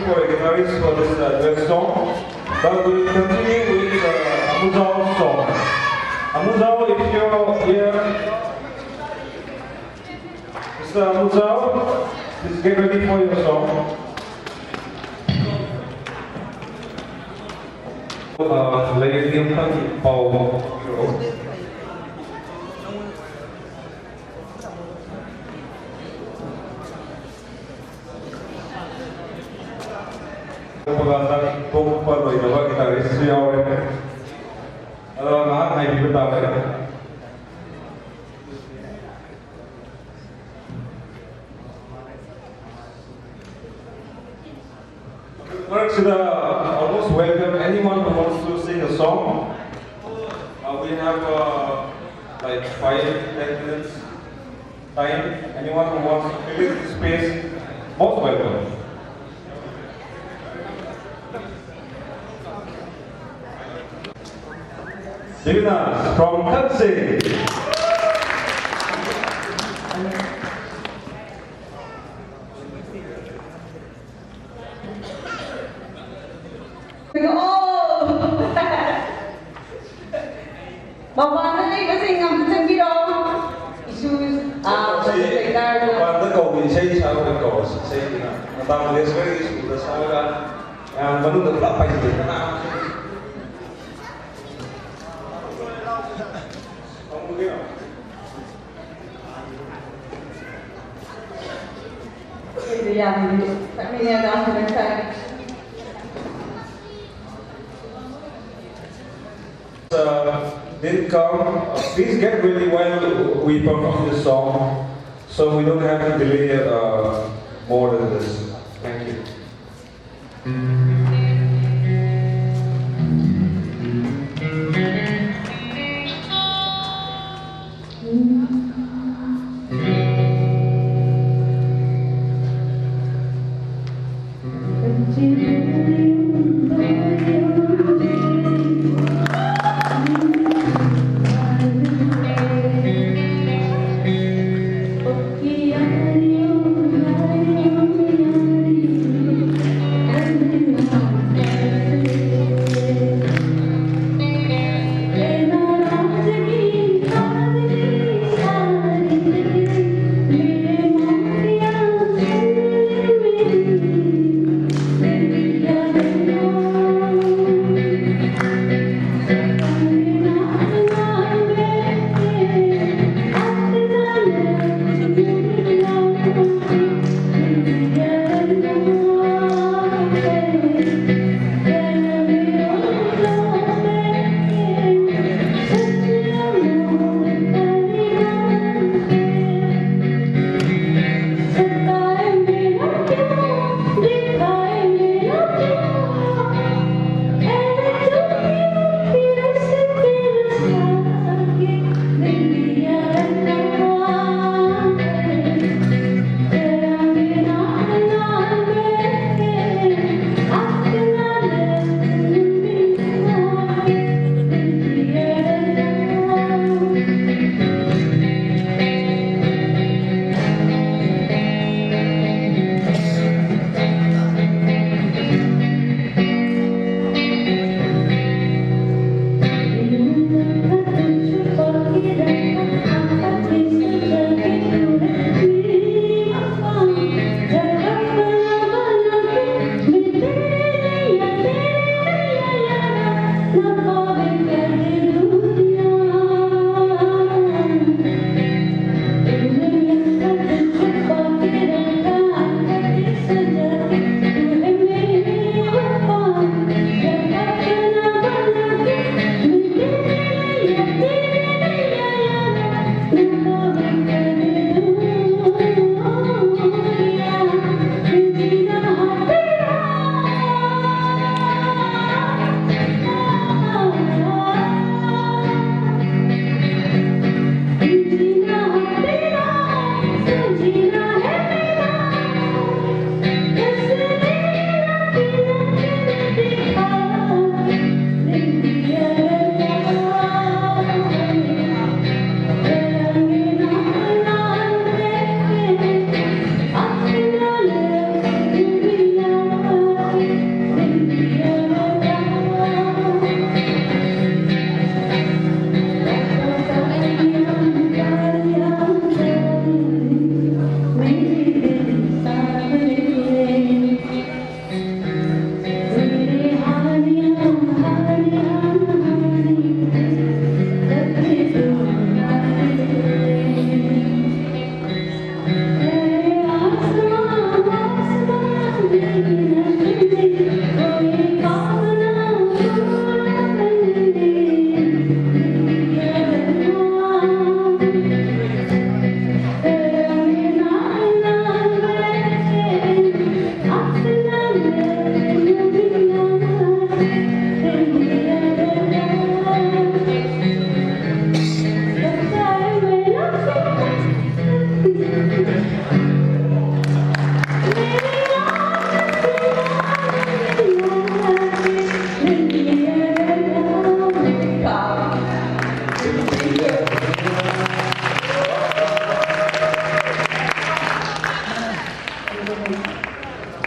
looking for a guitarist for this duet song, but we'll continue with Amuzao song. Amuzao, if you're here, Mr. Amuzao, please get ready for your song. Lấy tiếng thân bầu pagkatang kung paano iba guitarist siya lahat ay bibitaw Mark should almost welcome anyone who wants to sing a song. We have like 5-10 minutes time. Anyone who wants to fill this space, most welcome. Divina from Kansai. Bawa na kasi ngam sang biro issues Quando come sei sa una cosa, sei andavo alle scuole sulla sala e hanno venuto la paese. Didn't come. Please get ready while we perform this song, so we don't have to delay more than this. Thank you.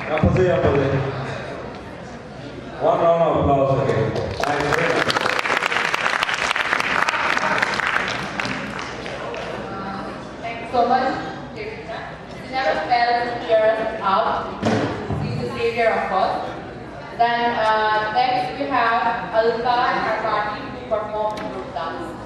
Apa sih? One round of applause again. Thanks very much. Thanks so much, Jessica. She never felt fear out. She's a savior of us. Then next we have Alka and her party to perform group dance.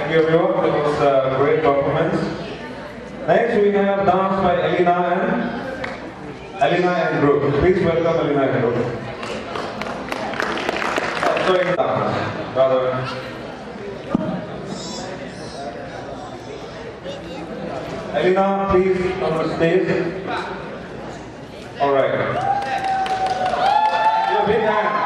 Thank you everyone. That was a great performance. Next we have dance by Elena and group. Please welcome Elena and group. Sorry, rather. Elena, please on the stage. All right. Give a big hand.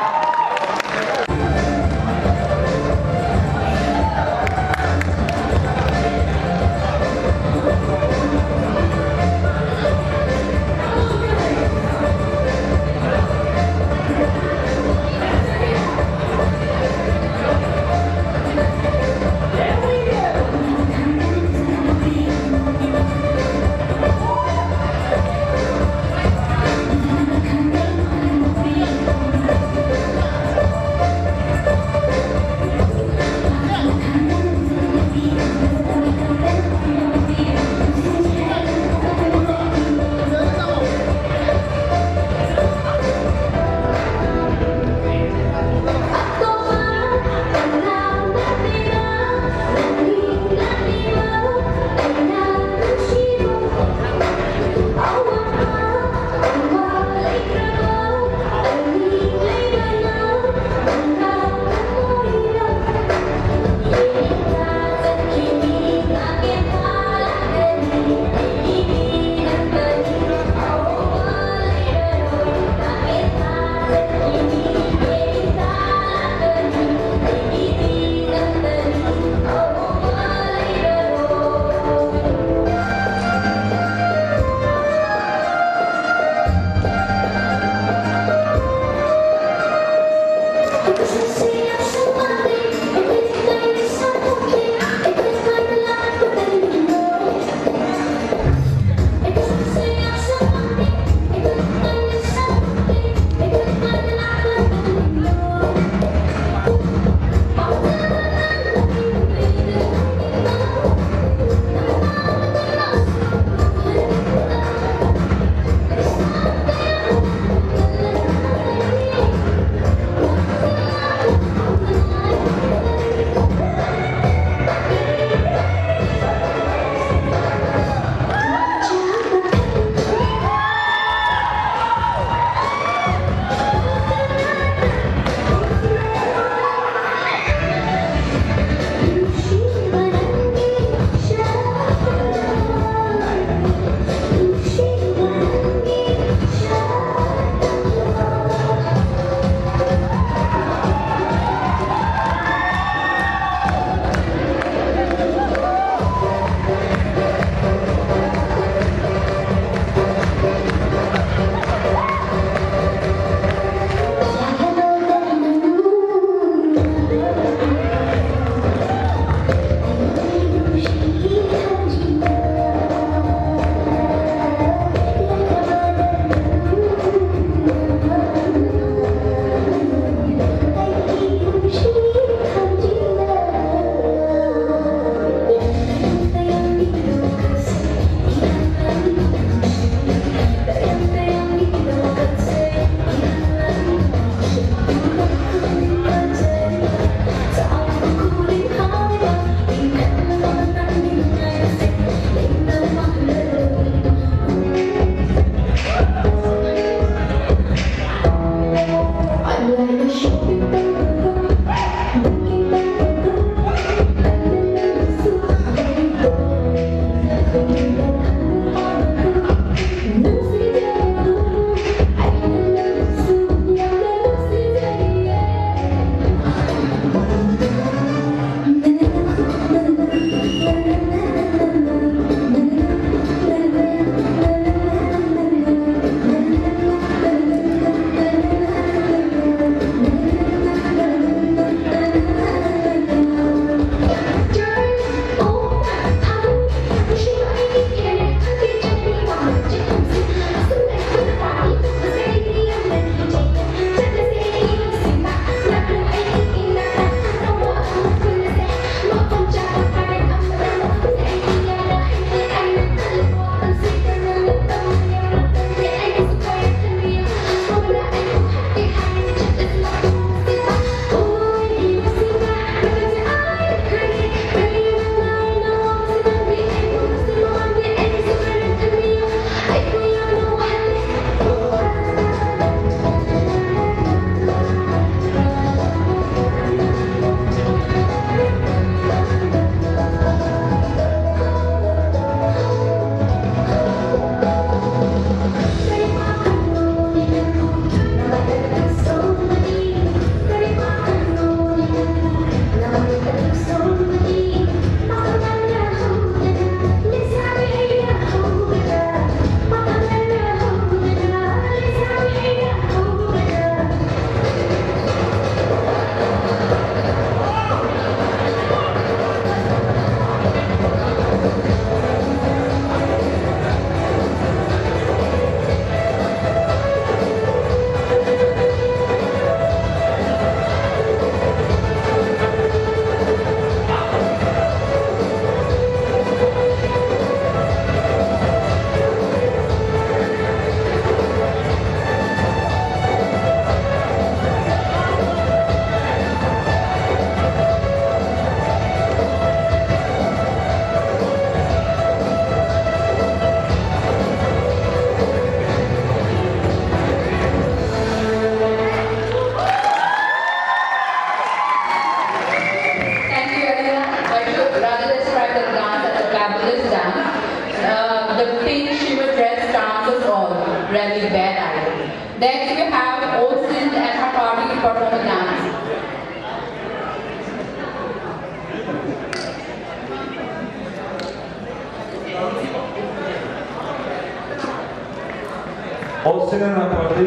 hosting an party,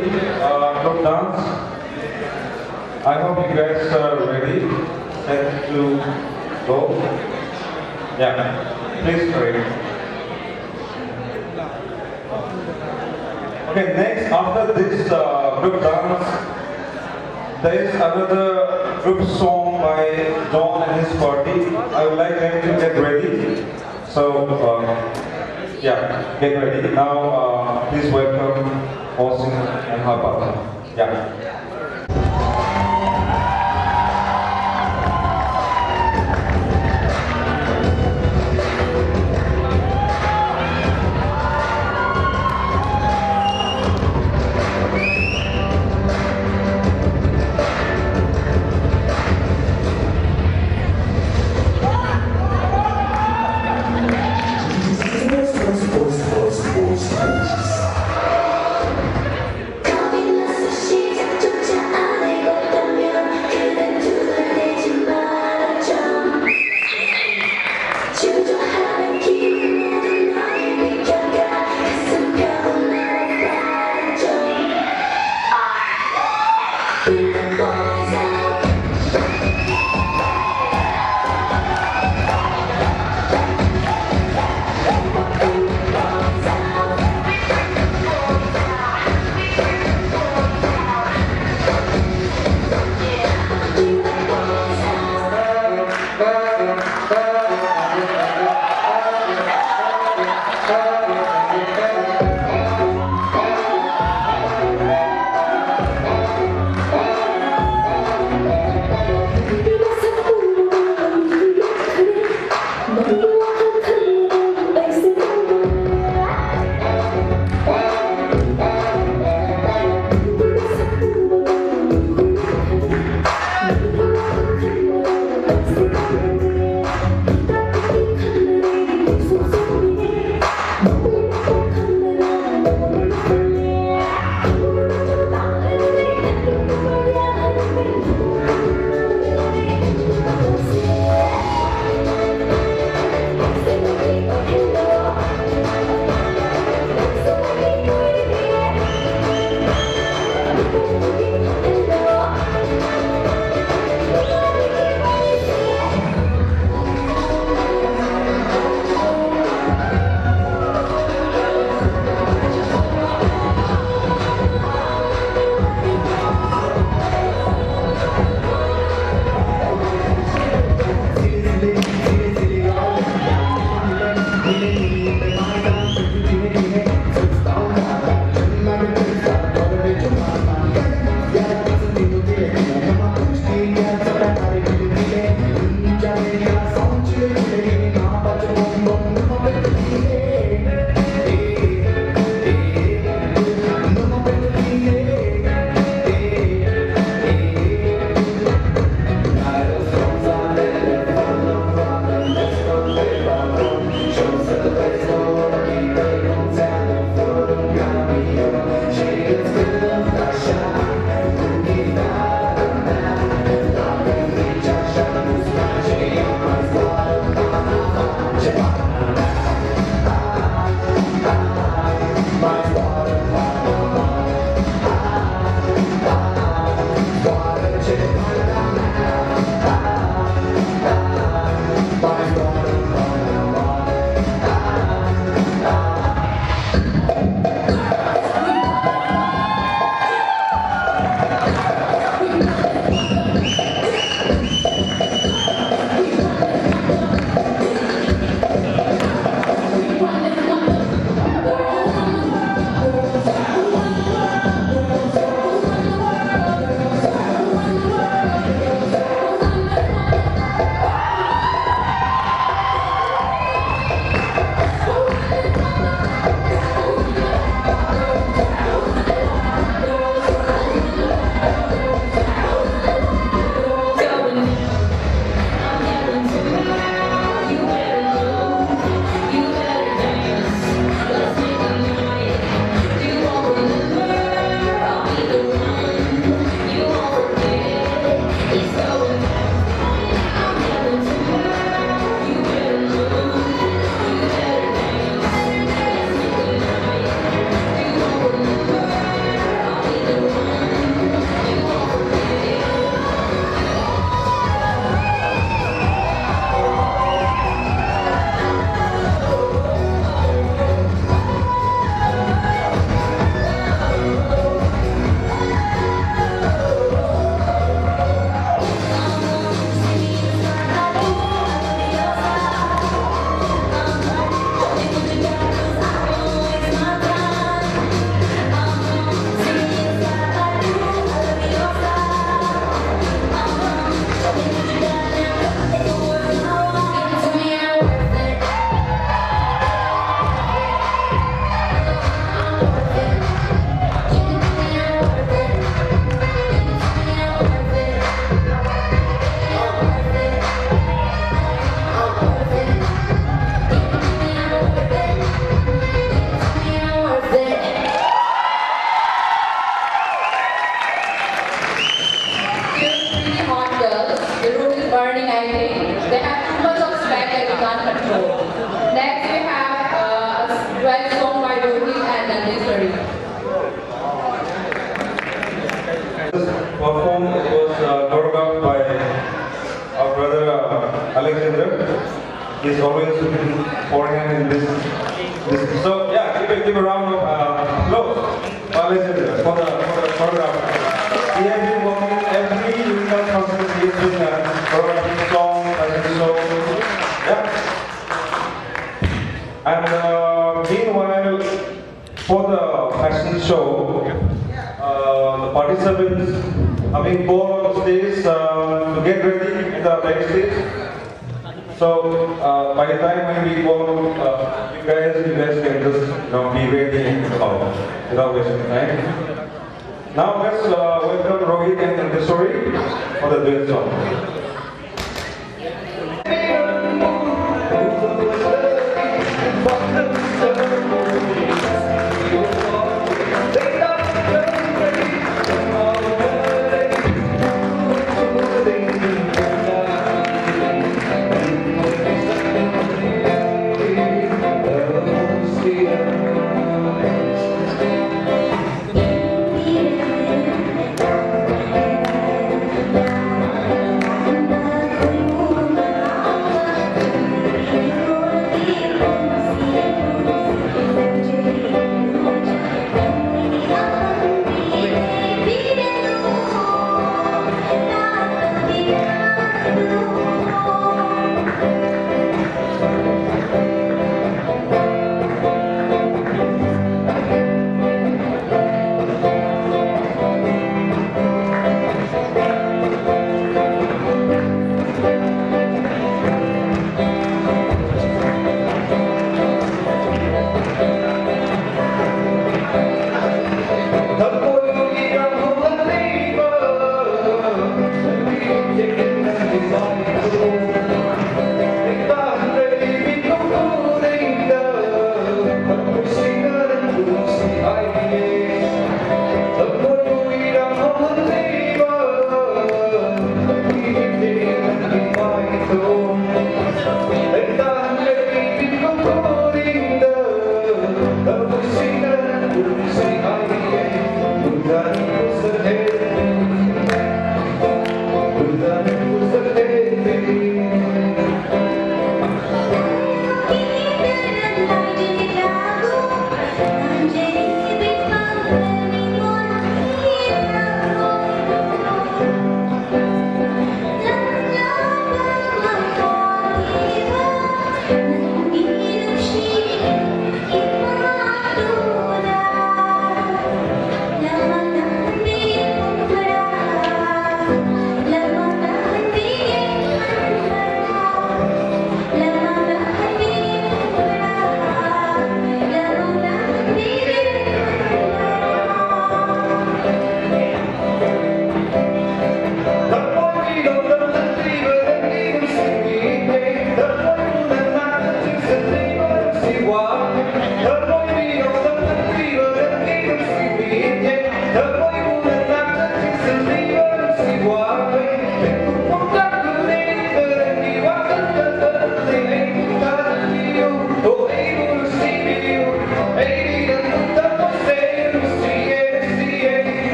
group dance. I hope you guys are ready, set to go. Yeah, please hurry. Okay, next, after this group dance, there is another group song by John and his party. I would like them to get ready. So, yeah, get ready. Now, please welcome Austin and her partner. Yeah. He's always been pouring in this. So yeah, give a round of applause for the choreographer. He has been working every musical concert. He has been choreographing songs, fashion shows. Yeah. And meanwhile, for the fashion show, the participants are being called on stage to get ready in the backstage. So by the time when we go, you guys can just be ready and out without wasting time. Now let's welcome Rohit and Indeswari for the duet song.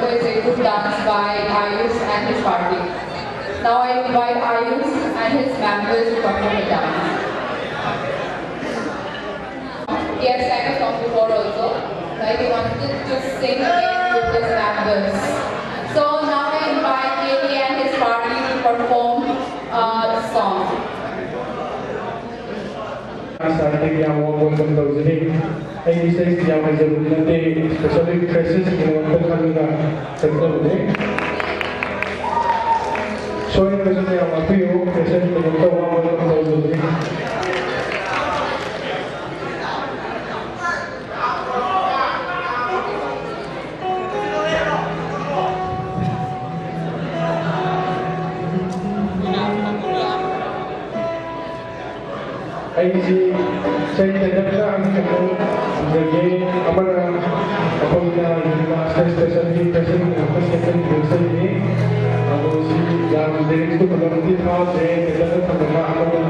Is a group dance by Ayush and his party. Now I invite Ayush and his members to perform a dance. He has sang a song before also. Like he wanted to sing again with his members. So now I invite Katie and his party to perform the song. Starting yang warm welcome to the ini saya yang menjadi nanti especially crisis yang kami nak sentuh ni. So President yang appeal, President Dr. Muhammad Al-Zawzi. Ay saya tidak ang naging amarang kapag na-special President ng President Wilson ini ako si Jan Derek ko pagkakutin mo sa kailangan sa mga amarang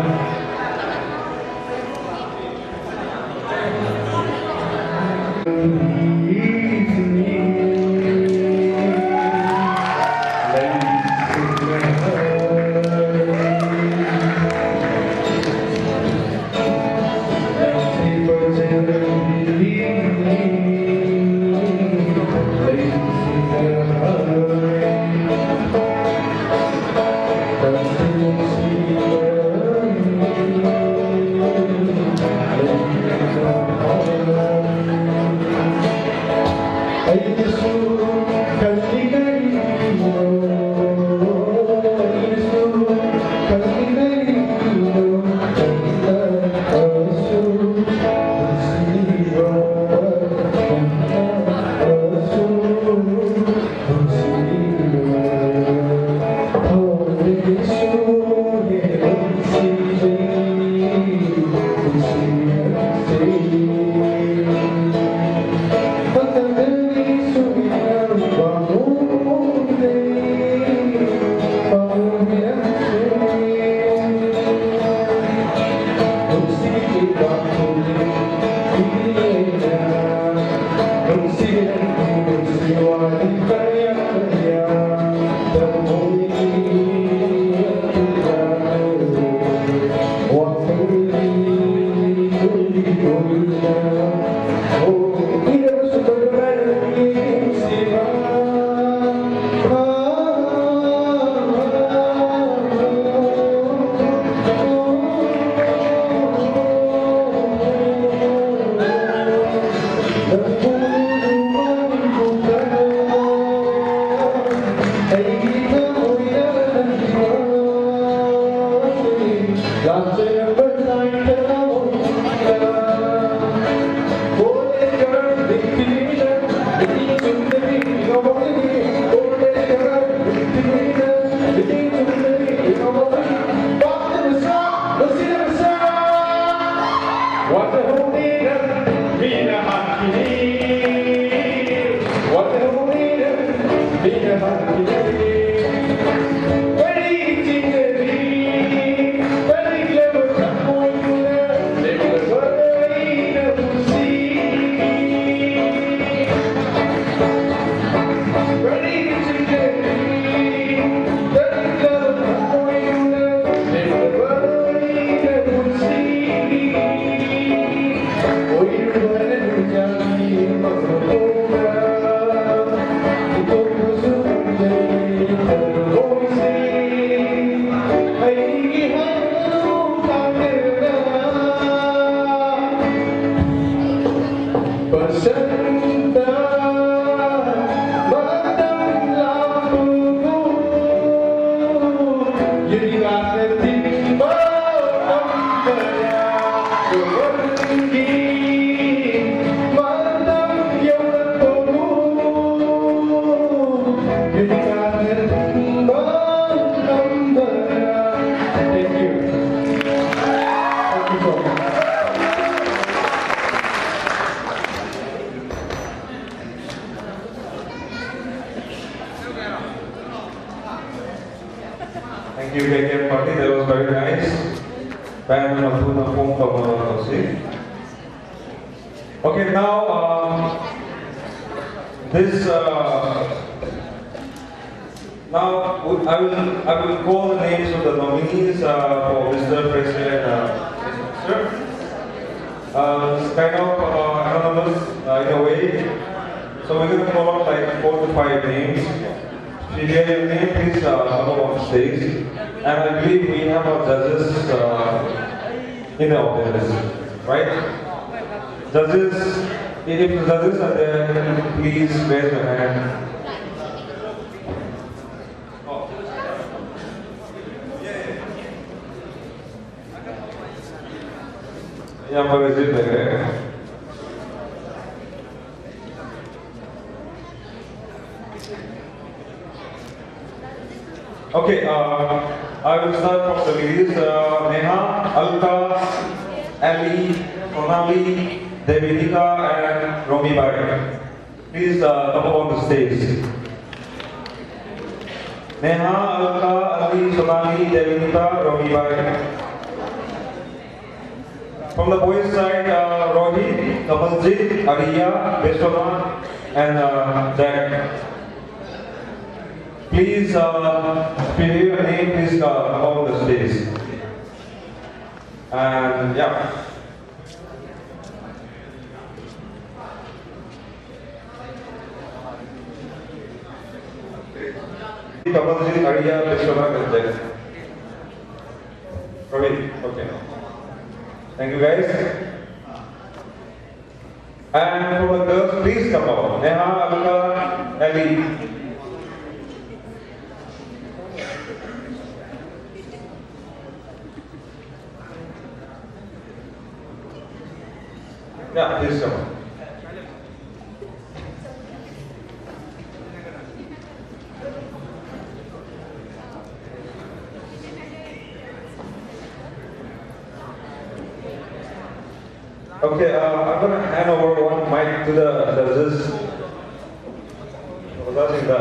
Thank you, KKM Party. That was very nice. Band Matuna Pong Kamarasi. Okay, now this now I will call the names of the nominees for Mr. President. Sir, it's kind of anonymous in a way. So we're going to call out like 4 to 5 names. If you get your name, please come up on stage. And I believe we have our judges in the audience, right? Judges, if the judges are there, please raise your hand. यहाँ पर visit करें. Okay, I will start from the ladies. Neha, Alka, Ali, Sonali, Devinika, and Romi Bai. Please come up on the stage. Neha, Alka, Ali, Sonali, Devinika, Romi Bai. From the boys' side, Rohit, Kamaljit, Ariya, Vishwanath, and Jack. Please, if you hear your name, please come on the stage. And yeah. Kamalji, Ariya, Vishwanath, and Jack. Rohit, okay. Thank you guys. And from the girls, please come out. Neha, Alka, Ali. Yeah, please come on. Okay, I'm going to hand over one mic to the judges. Regarding the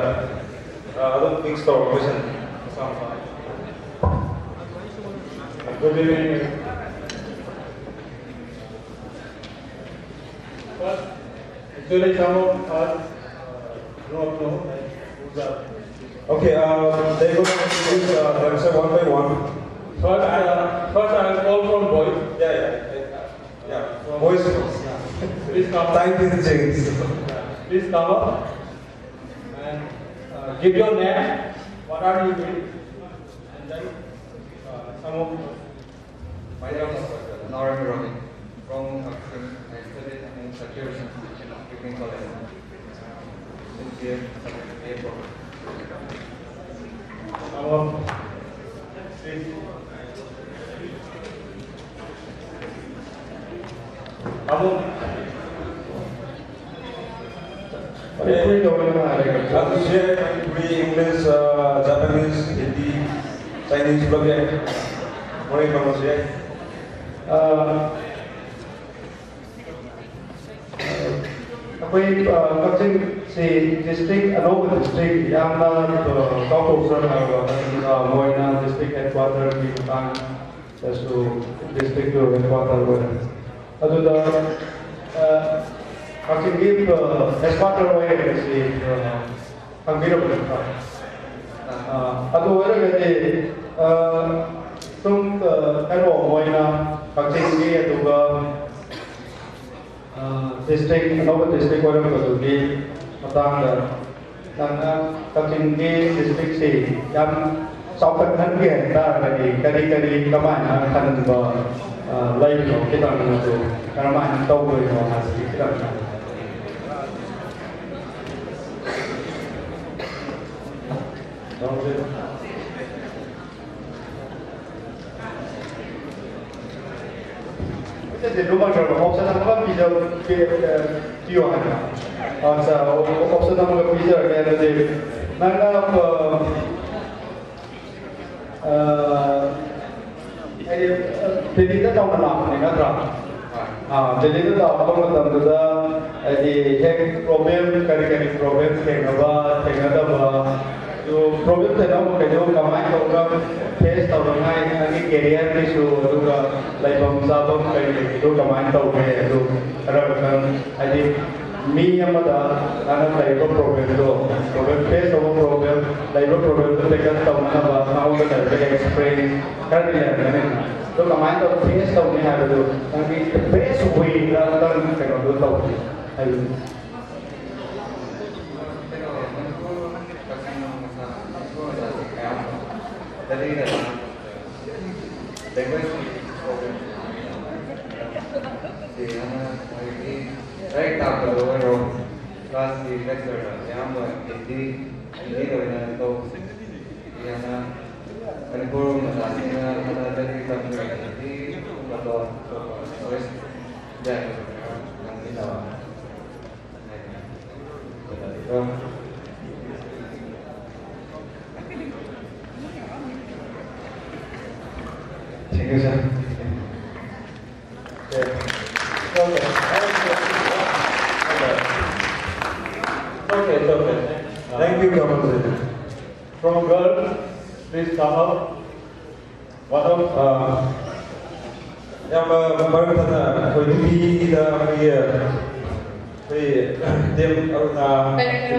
other big store question. Good evening. First, actually some of us don't know who's up. Okay, they're going to introduce themselves one by one. First I'll call from boys. Yeah. Boys, Please come up. time is changed. Please come up and give your name. What are you doing? And then some of My name is Naram Rohit from Pakistan. I studied in security in technical college. This year, April. come up. Please. Come up. I'll share three English, Japanese, Hindi, Chinese, Korean. What do you want to share? Kami Kachin si district Anoka district yang na South Oxford Moina district headquarter di Butang so district headquarter adu da Kachin give headquarter way si Pangiro adu wala gade tung kano Moina Kachin gi adu ba district Anoka district wala ko di matang nang Kachin gi district si yang sau phần thân hiện ta là đi cái các bạn thân vào lấy nó cái tầng nó rồi các bạn đâu người nó là cái tầng này đó chứ cái gì lúc mà rồi học sinh nó bây giờ cái tiêu hành à sao học sinh nó bây giờ cái là gì nó jadi itu tahun lalu ni kan, jadi itu tahun lalu tu di hek problem kari problem kenapa tu problem tu nama kerja kamai tu kan face tahun ni career ni su tu kan life sabam kari tu kamai tu ke tu kan jadi me yang ada anak life problem tu problem face problem life problem tu dekat tahun mana mau kita experience kan dia kan lo kamay to face to ni halo do tapi the best way na tan kaya do to ay Jadi language problem. Di right after the overall class di lecture yang Hindi itu yang itu yang Manipur masasnya ada dari community atau voice dan yang kita Thank you, sir. Okay. Thank you, Governor. From girl, please come up. One of Em vâng thật là với đi về đêm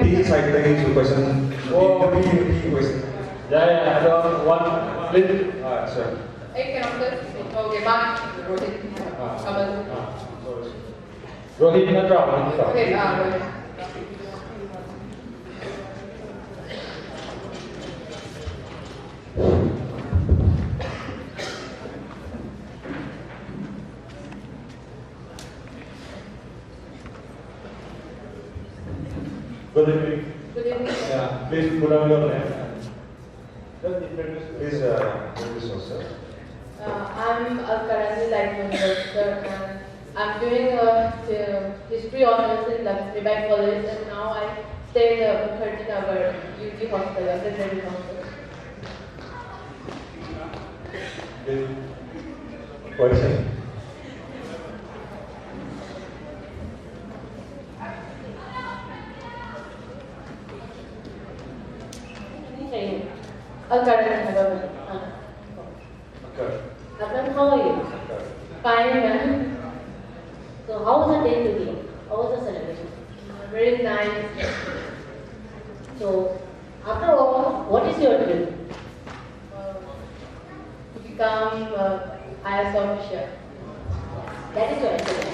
đi sạch đây chủ question đi question. yeah, I don't want please. Sir. Can also okay, Mark, Rohit, Kamal. Rohit Nadrao. Okay, Rohit. Good evening. Good evening. Yeah, please put on your name. Just introduce. Please introduce yourself. I'm currently like university and I'm doing the history honors in Lakshmi College and now I stay in the 13 hour UG hostel, undergraduate hostel. Please. Question. Current Okay. Adnan, how are you? Fine, man. So how was the day today? How was the celebration? very nice. So after all, what is your dream? To become IS officer. That is your dream.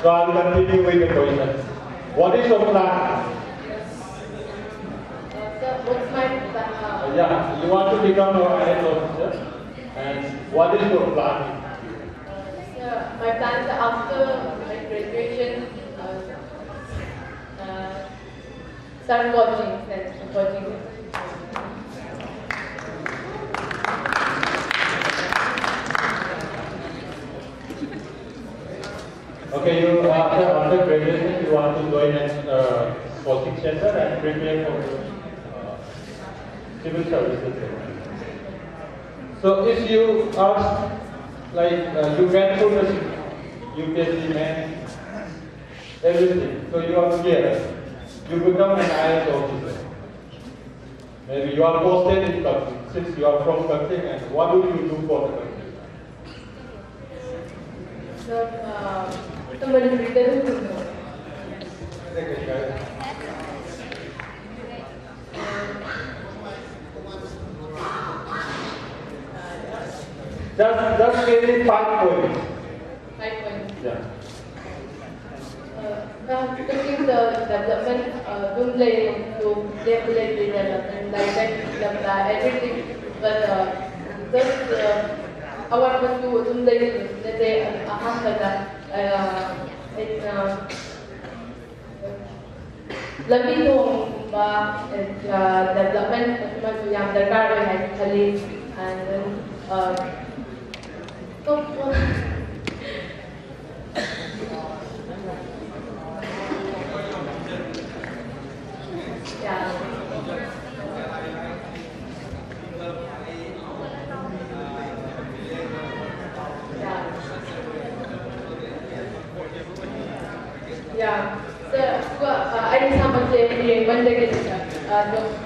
So I'll continue with the question. What is your plan? So what's my Yeah, you want to become an IAS officer, and what is your plan? my plans after my graduation, start watching. Okay, you after graduation, you want to join a coaching center and prepare for civil services. So if you ask, like you went through the UPSC main, everything, so you are clear, you become an IAS officer. Maybe you are posted in country, since you are from country, and what do you do for the country? So, somebody read the Just really 5 points. 5 points. Yeah. Looking the development, don't blame to definitely development, like that, everything. But just I want to blame that they Labi kong ba development mas yang darkar hai khali and then yeah. Yeah. So, I sama je yang benda kita.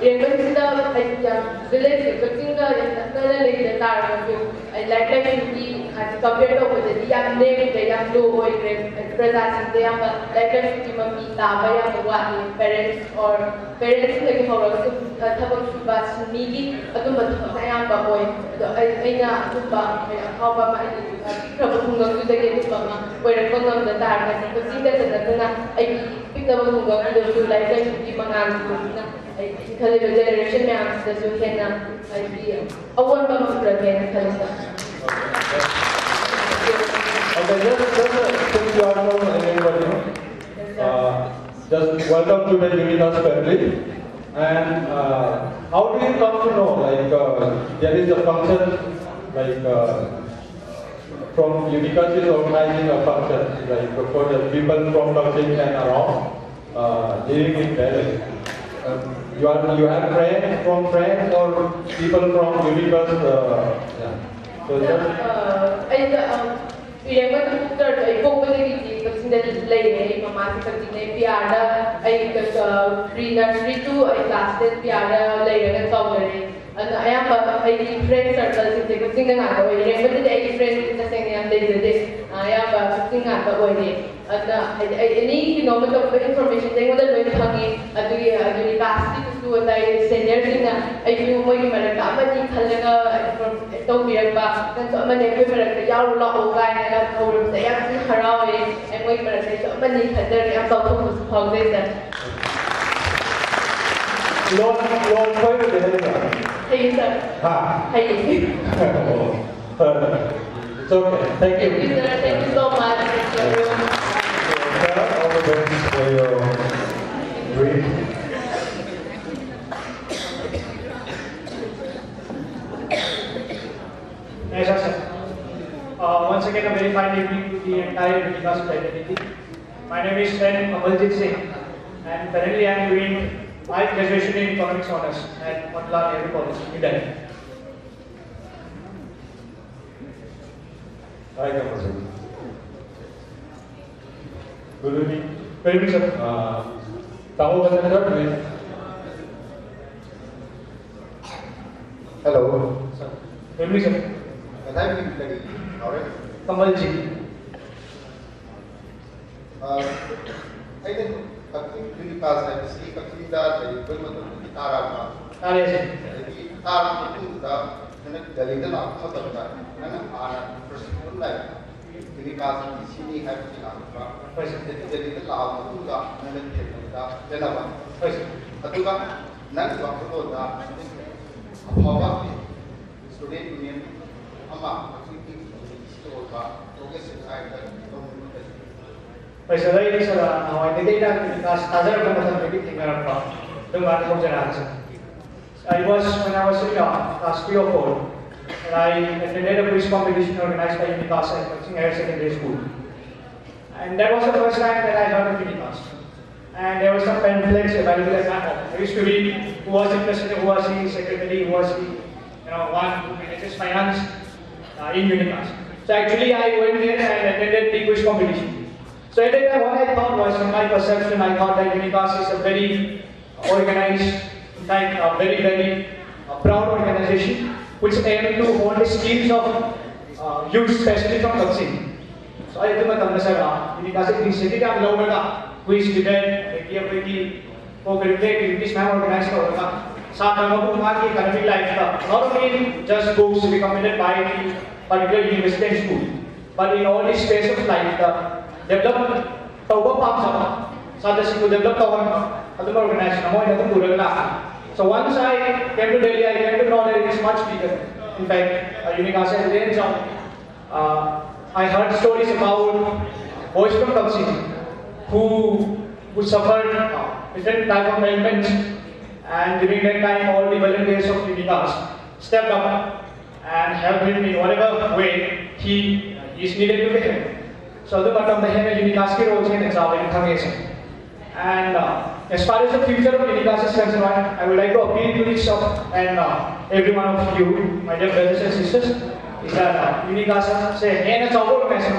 Yang benda kita village cooking ka yang nala lagi tar ko. Like you compared to the yang name the yang do boy present the yang like you mami taba yang buat parents or parents lagi horror so thabak suba migi atum yang ba boy. Ay na atum ba how ba ma Prabhupada to the game where a program the tar kasi sila sa na ay pick up kung gawin do like yung mga kali generation may ang sa suhen na ay awan ba mag-prepare kali sa. Okay, since you are from anybody, just welcome to the Unitas family. And how do you come to know, like, there is a function, like, from Unicast is organizing a function, like, for the people from Kaching and around, living in Delhi. You have friends from friends or people from Unicast? Yeah. So just, Remember to start a popularity of the lay, Mamma Piada, a pre-nursery to a class that Piada later and Sovereign. And I am a friend circle in the thing and I remember the 8 friends in the same day. I am a thing at the way. And any economic information they want to learn Hangi at the university to do what I send everything. I do my America, from Tokyo, and so many people at the Yao Law line and I told them they have to Harawi and wait for a so many countries and so on. Lord, why do they Hey, sir. Hey. It's okay. Thank you. Thank you, sir. Thank you so much. Thank you. All the best for your dream. Yes, sir. Once again, a very fine evening to the entire Unicast fraternity. My name is N. Amaljit Singh, and currently I am doing my graduation in Economics Honors at Motilal Nehru College, New Delhi. Hi, Kamal. Good evening. Good evening, sir. Tamu Bandar, please. Hello. Sir. Good evening, sir. Can I be ready? Alright. Kamalji. I think Unicast I see Kaching that they will not be Tara. Yes. The Tara to the Delhi Lab Kotaka and first like Unicast is seen have the Delhi Lab to the and the Delava. Atuka, next one to the Hava student union. Pues today is now I think that as other components thing around the matter I was when I was in class 3 or 4 and I attended a quiz competition organized by Unicast at Kaching Higher Secondary School. And that was the first time that I heard of Unicast. And there were some pamphlets available at my home. I used to read who was the president, who was the secretary, who was the one who manages finance in Unicast. So actually I went there and attended the quiz competition. So at that time what I thought was, from my perception, I thought that Unicast is a very organized, in fact a very proud organization which aimed to hold the skills of youth, especially from Kaching. So I thought that Unicast is a very low quiz debate, co-curricular activities organized academic life, not only just books recommended by the particular university and school, but in all the space of life, develop develop organization. So once I came to Delhi, I came to know that it is much bigger. In fact, Unicast has range of. I heard stories about boys from Kaching who suffered different type of ailments, and during that time all the volunteers of Unicast stepped up and helped him in whatever way he is needed to be helped. So the bottom of the Unicast roles in examination. And as far as the future of Unicast is concerned, I would like to appeal to each of and every one of you, my dear brothers and sisters, is that Unicast say, and it's our message,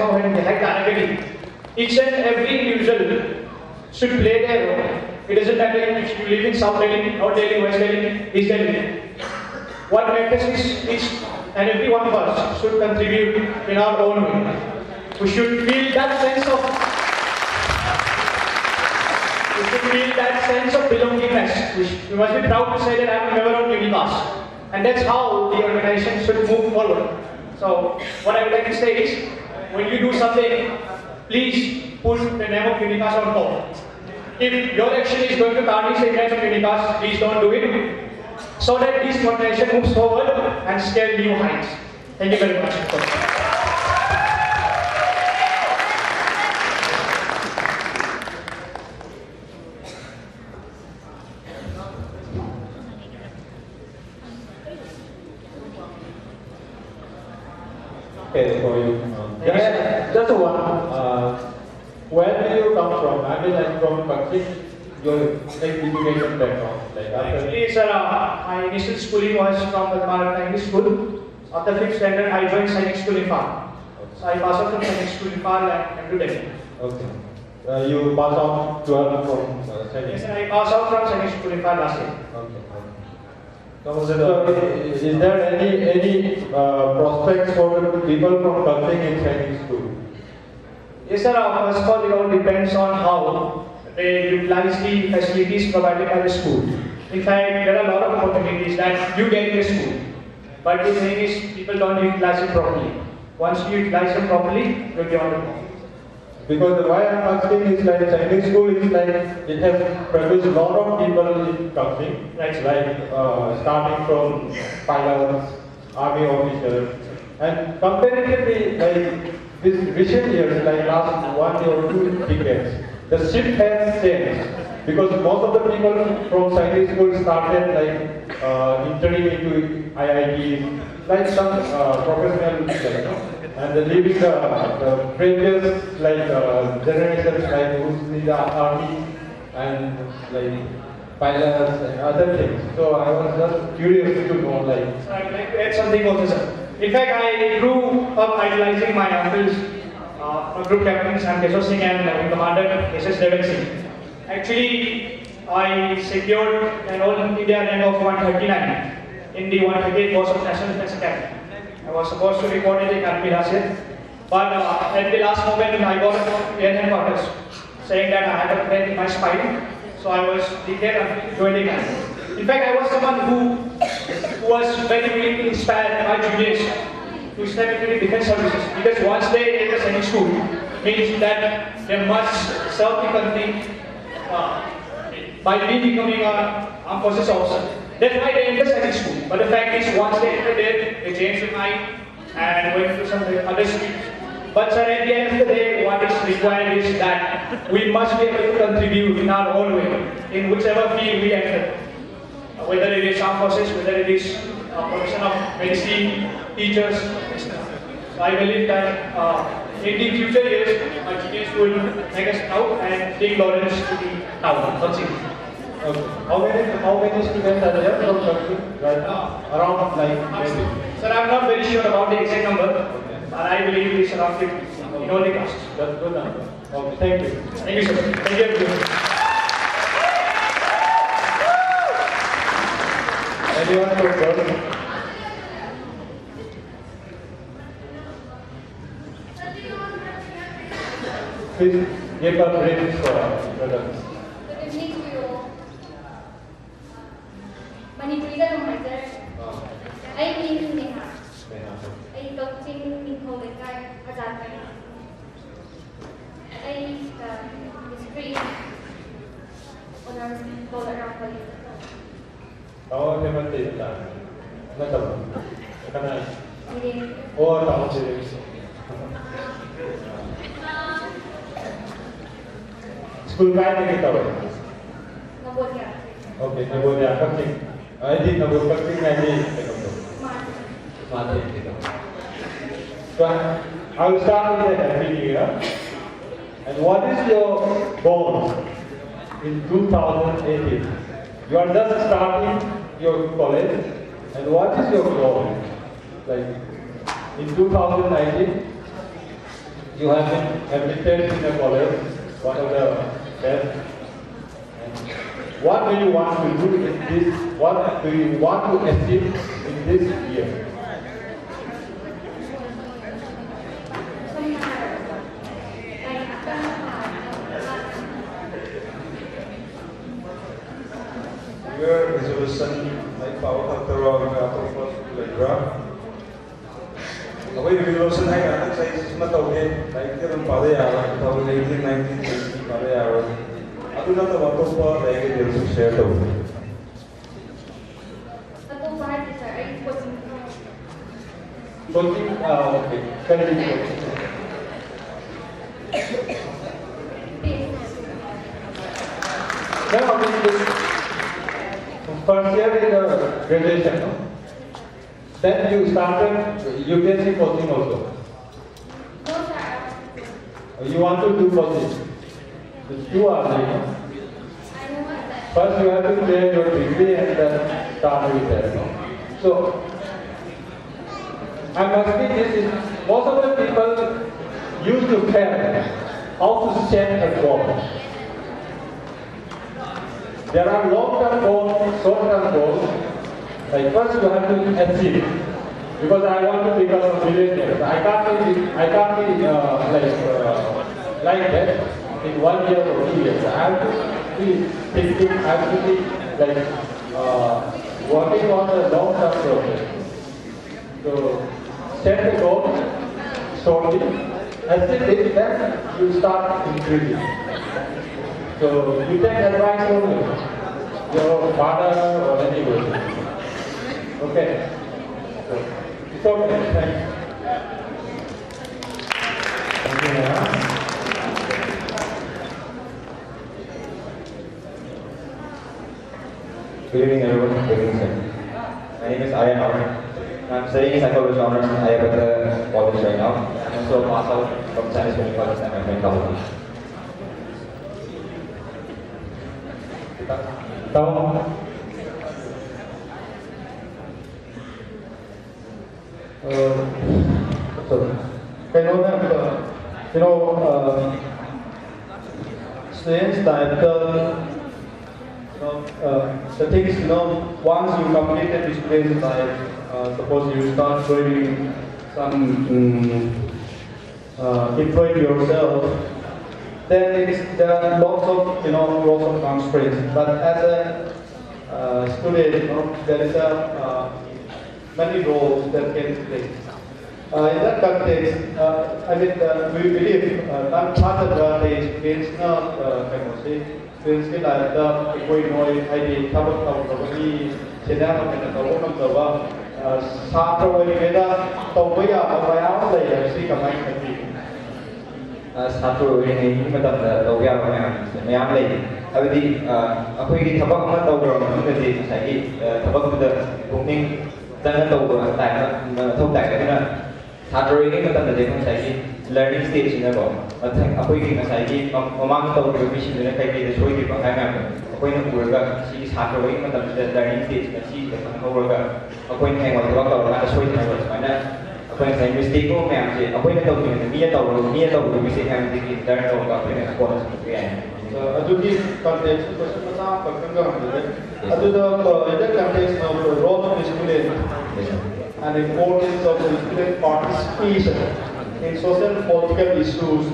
each and every individual should play their role. It doesn't matter if you live in South Delhi, North Delhi, West Delhi, East Delhi. What matters is each and every one of us should contribute in our own way. We should feel that sense of belongingness. We must be proud to say that I am a member of Unicast. And that's how the organization should move forward. So what I would like to say is, when you do something, please put the name of Unicast on top. If your action is going to tarnish the image of Unicast, please don't do it. So that this organization moves forward and scale new heights. Thank you very much. okay for you. Just one. Where do you come from? I mean, like from Pakistan, your education background. Like Actually, sir, my initial schooling was from the primary school. After 5th standard, I joined Sainik School in Far. So I passed out from Sainik School in Far and came to Delhi. Okay. You pass out 12 from Sainik. Yes, sir, I passed out from Sainik School in Far last year. Okay. So, is there any prospects for the people from Pakistan in Sainik School? Yes, sir. First of all, it all depends on how they utilize the facilities provided by the school. In fact, there are a lot of opportunities that you get in the school. But the thing is, people don't utilize it properly. Once you utilize it properly, you'll be on the ball. Because why I'm asking is like Chinese school is like it has produced a lot of people in Pakistan. Right. Like starting from pilots, army officers, and comparatively like this recent years, like last 1 or 2 decades, the shift has changed. Because most of the people from Chinese school started like entering into IITs, like some professional, and leaving the previous like generations like who's in the army and like pilots and other things. So I was just curious to know like. I'd like to add something also, sir. In fact, I grew up idolizing my uncles, Group Captain Sam Keshav Singh and Commander SS Devak Singh. Actually, I secured an All India rank of 139 in the 138 course of National Defence Academy. I was supposed to report in the academy last year, but at the last moment I got a call from Air Headquarters saying that I had a crack in my spine, so I was declared unfit to join the academy. In fact, I was someone who was very willing to inspire my juniors to step into the defence services, because once they enter Sainik school, means that they must serve the country by becoming an armed forces officer. That's why they enter Sainik school. But the fact is, once they enter there, they change their mind and went to some other streams. But sir, at the end of the day, what is required is that we must be able to contribute in our own way, in whichever field we enter. Whether it is armed forces, whether it is profession of medicine, teachers. So I believe that in the future years, my juniors will make us proud and take Lawrence to the town. That's it. Okay. How many students are there from Turkey right now? Around like maybe. Sir, I'm not very sure about the exact number, but I believe it's around 50 in all the classes. That's good number. Okay, thank you. Thank you, sir. Thank you, everyone. Anyone from Berlin? Please give a brief for us, brother. Good evening to you all. Manipuri ka naman, sir. Ay, hindi ha. Ay, coaching in Homeka, Azad ka. Ay, history, honors, dollar around police. Tahu memang tidak. Nggak tahu. Karena Hindi. oh tahu sih. School kaya kita tahu. Nabot ka. Okay, nabot ya cutting. Ini nabot cutting ini. Mati kita. So I will start with the happy new year. And what is your goal in 2018? You are just starting your college, and what is your goal? Like in 2019, you have been admitted in the college, one of the best. And what do you want to do in this? What do you want to achieve in this year? Your resolution like power factor of like graph. Ako yung resolution ay anak sa isis matawin like yung parehara tawag 18, 19, 20 parehara. Ako na tawato pa like yung share daw. Ako bahad sir, ay coaching. Coaching, okay. Continue. Now, first year in the graduation, no? Then you started UPSC coaching also. You want to do what is? You are doing. First you have to clear your degree and then start with that. So, I must be this is, most of the people used to care how to set a goal. There are long-term goals, short-term goals. Like first you have to achieve. Because I want to become a millionaire. I can't be like that in 1 year or 2 years. I have to be thinking, I have to be working on a long-term project. So set the goal shortly. As it is, then you start increasing. So you take advice from your father or anybody. Okay. It's okay. Thanks. Good evening, everyone. Good evening, sir. My name is Aryan Arun. I'm studying psychology honors in Ayurveda College right now. I'm also a pass out from Chinese Medical College and my friend Kabuki. Students that the thing is, once you completed the student's life, suppose you start doing some employing yourself, then there are lots of constraints. But as a student, there is many roles that can play. In that context, we believe that part of the is students like the Equinoid ID, Tabak Tabaki, Chedam and the Woman of Satra Weda, Toboya, Avaya, see command country. Satu ini macam Tobiya macam lagi. Abadi aku ini tabak mana tahu orang mungkin saya tabak itu mungkin jangan tahu tak tahu tak kerana satu ini macam saya learning stage ni apa. Aku ini saya memang tahu misi ni kayak gitu soal itu bagaimana. Aku ini berada si satu ini macam learning stage si macam berada. Aku ini yang waktu ada soal itu macam aku yang saya mistake ko macam si aku ini tahu ni tahu mistake yang di learn tahu aku ini aku harus berjaya. Adugi context itu semua perkembangan itu. Adu the context of the role of the student and the importance of the student participation in social and political issues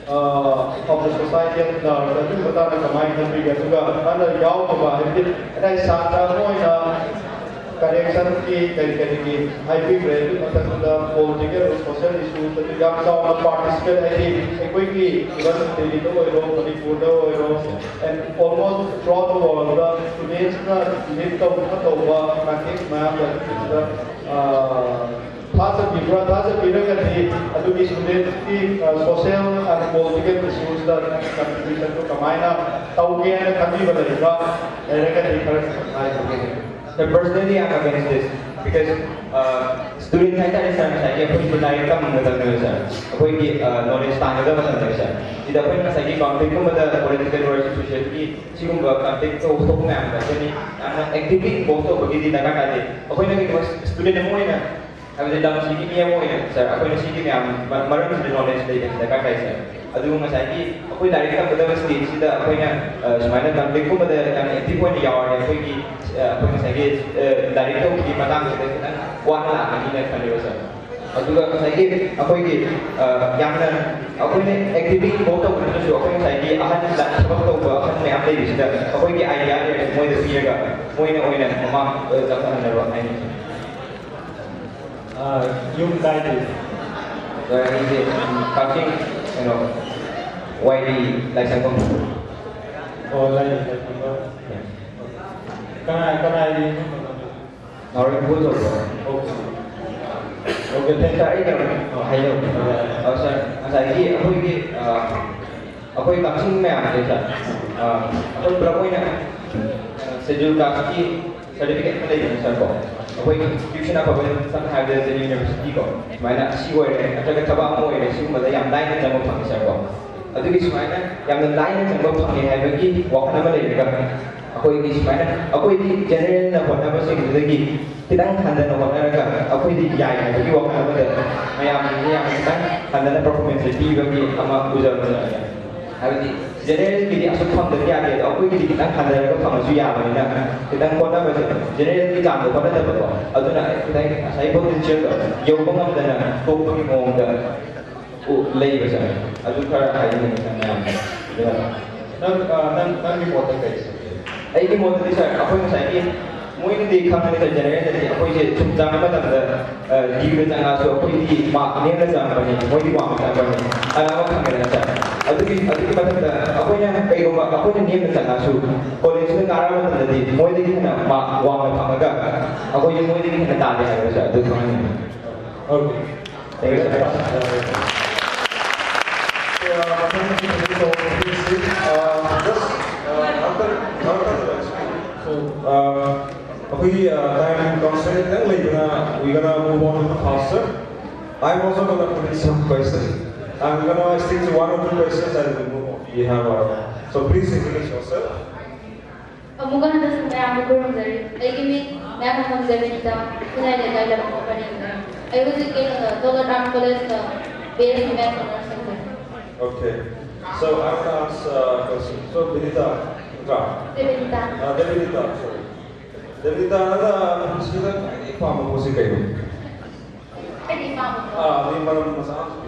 of the society at large. Adu betapa kemain nanti juga ada jauh kebalik. Ada satu correction की IP grade मतलब political social issues तो जब सब participate है कोई भी even Delhi तो वही लोग मणिपुर तो वही लोग and almost throughout the world the students का lead का उनका तो हुआ practice में आप जैसे था जब का थी अभी students की social and political issues का contribution को कमाना तो क्या है कभी बदलेगा ऐसा का difference Personally, I'm against this because students saya saya pun belajar kamu betul sir. Aku ini knowledge tanya betul sir. Tidak pun saya konflik pun betul political versus society. Siapa buat konflik tu untuk apa? Jadi, anak aktiviti bodoh begitu nak kata. Aku ini student yang mana? Aku dalam segi ni yang mana? Sir, aku ini segi yang mana mesti knowledge dari nak kata sir. Aduh saya aku dari kita betul mesti sida aku ini semuanya konflik pun betul yang aktif pun yang orang aku ini apa saya dari itu di matang kita kan warna ini nak kali besar. Juga saya aku ini yang aku ini aktiviti bodoh itu aku ini saya akan sebab tu akan saya ambil di sini. Aku ini idea yang mau itu dia kan, mau ini memang jangan ada orang ini. Yung guide. So ini coaching, widely like something. Oh, like Can I? Alright, good job. Okay, thank you. Hello. Saya ini aku ini coaching macam apa? Aku berapa ini? Sejauh kaki certificate mana yang saya bawa? ꯑꯩꯈꯣꯏ tuition ꯑꯐꯕ ꯁꯝꯅ ꯍꯥꯏꯔꯕꯗ Jenny university ꯀꯣ ꯁꯨꯃꯥꯏꯅ ꯁꯤ ꯑꯣꯏꯔꯦ ꯅꯠꯇ꯭ꯔꯒ ꯊꯕꯛ ꯑꯃ ꯑꯣꯏꯔꯦ ꯁꯤꯒꯨꯝꯕꯗ ꯌꯥꯝ ꯂꯥꯏꯅ ꯆꯪꯕ ꯐꯪꯉꯤ ꯁꯥꯔ ꯀꯣ ꯑꯗꯨꯒꯤ ꯁꯨꯃꯥꯏꯅ ꯌꯥꯝꯅ ꯂꯥꯏꯅ ꯆꯪꯕ ꯐꯪꯉꯦ ꯍꯥꯏꯕꯒꯤ ꯋꯥꯈꯜ ꯑꯃ ꯂꯩꯔꯒ ꯑꯩꯈꯣꯏꯒꯤ ꯁꯨꯃꯥꯏꯅ ꯑꯩꯈꯣꯏꯗꯤ ꯖꯦꯅꯔꯦꯜꯅ ꯍꯣꯠꯅꯕꯁꯤꯡꯗꯨꯗꯒꯤ ꯈꯤꯇꯪ ꯍꯟꯊꯅ ꯍꯣꯠꯅꯔꯒ ꯑꯩꯈꯣꯏꯗꯤ ꯌꯥꯏ ꯍꯥꯏꯕꯒꯤ ꯋꯥꯈꯜ ꯑꯃꯗ ꯃꯌꯥꯝꯁꯤꯡꯁꯦ ꯌꯥꯝꯅ ꯈꯤꯇꯪ ꯍꯟꯊꯅ ꯄꯔꯐꯣꯔꯃꯦꯟꯁꯁꯦ ꯄꯤꯕꯒꯤ ꯑꯃ ꯎꯖꯕꯅ ꯍꯥꯏꯕꯗꯤ ꯖꯦꯅꯔꯦꯜꯒꯤꯗꯤ ꯑꯁꯨꯛ ꯐꯪꯗꯕ ꯌꯥꯗꯦ ꯑꯗꯣ ꯑꯩꯈꯣꯏꯒꯤꯗꯤ ꯈꯤꯇꯪ ꯍꯟꯊꯔꯒ ꯐꯪꯉꯁꯨ ꯌꯥꯕꯅꯤ나 खितां होनाबसे जेनेरेली काम होनादबो अदुना खितां साइ पोटेंशियल यौबा ngамदना तोपगी मोंगदा लेबसा अदु खरा हाइनि नंग नंगी मोद कई ꯑꯩꯒꯤ ꯃꯣꯠꯇꯗꯤ ꯁꯥꯔ ꯑꯩꯈꯣꯏ ꯉꯁꯥꯏꯒꯤ ꯃꯣꯏꯅꯗꯤ ꯈꯪꯉꯅꯤ ꯖꯦꯅꯔꯦꯜꯗꯗꯤ ꯑꯩꯈꯣꯏꯁꯦ ꯁꯨꯝ ꯆꯪꯕ ꯃꯇꯝꯗ ꯗꯤꯒ꯭ꯔꯤꯗ ꯆꯪꯉꯛꯑꯁꯨ ꯑꯩꯈꯣꯏꯗꯤ ꯃꯥꯔꯛ ꯅꯦꯝꯅ ꯆꯪꯕꯅꯤ ꯃꯣꯏꯗꯤ ꯋꯥꯡꯅ ꯆꯪꯕꯅꯤ ꯑꯗꯨ ꯑꯃ ꯈꯪꯉꯦꯗꯅ ꯁꯥꯔ ꯑꯗꯨꯒꯤ ꯃꯊꯛꯇ ꯑꯩꯈꯣꯏꯅ ꯀꯩꯒꯨꯝꯕ ꯑꯩꯈꯣꯏꯅ ꯅꯦꯝꯅ ꯆꯪꯉꯛꯑꯁꯨ ꯀꯣꯂꯦꯖꯇ ꯀꯥꯔꯕ ꯃꯇꯝꯗꯗꯤ ꯃꯣꯏꯗꯒꯤ ꯍꯦꯟꯅ ꯃꯥꯔꯛ ꯋꯥꯡꯅ ꯐꯪꯉꯒ ꯑꯩꯈꯣꯏꯁꯦ ꯃꯣꯏꯗꯒꯤ ꯍꯦꯟꯅ ꯇꯥꯗꯦ ꯍꯥꯏꯕ ꯁꯥꯔ ꯑꯗꯨ ꯈꯪꯍꯟꯅꯤꯡꯉꯤ Okay. Thank you, sir. Time constraint and later we're gonna move on to the faster. I'm also gonna put in some questions. I'm gonna stick to one or two questions and we'll move on. We have so please introduce yourself. Amuga handa sa may amo ko rin. Ay gimi, may ako ng Zavinita. Kunay na gaya lang ko pa rin. I was in Dollar Arm College, based in Mexico. Okay. So I'm gonna ask question. So Benita, Zavinita. Benita, sorry. Benita, ada sila ipama mo si kayo. Ay, di pa mo. Di man masahan ko.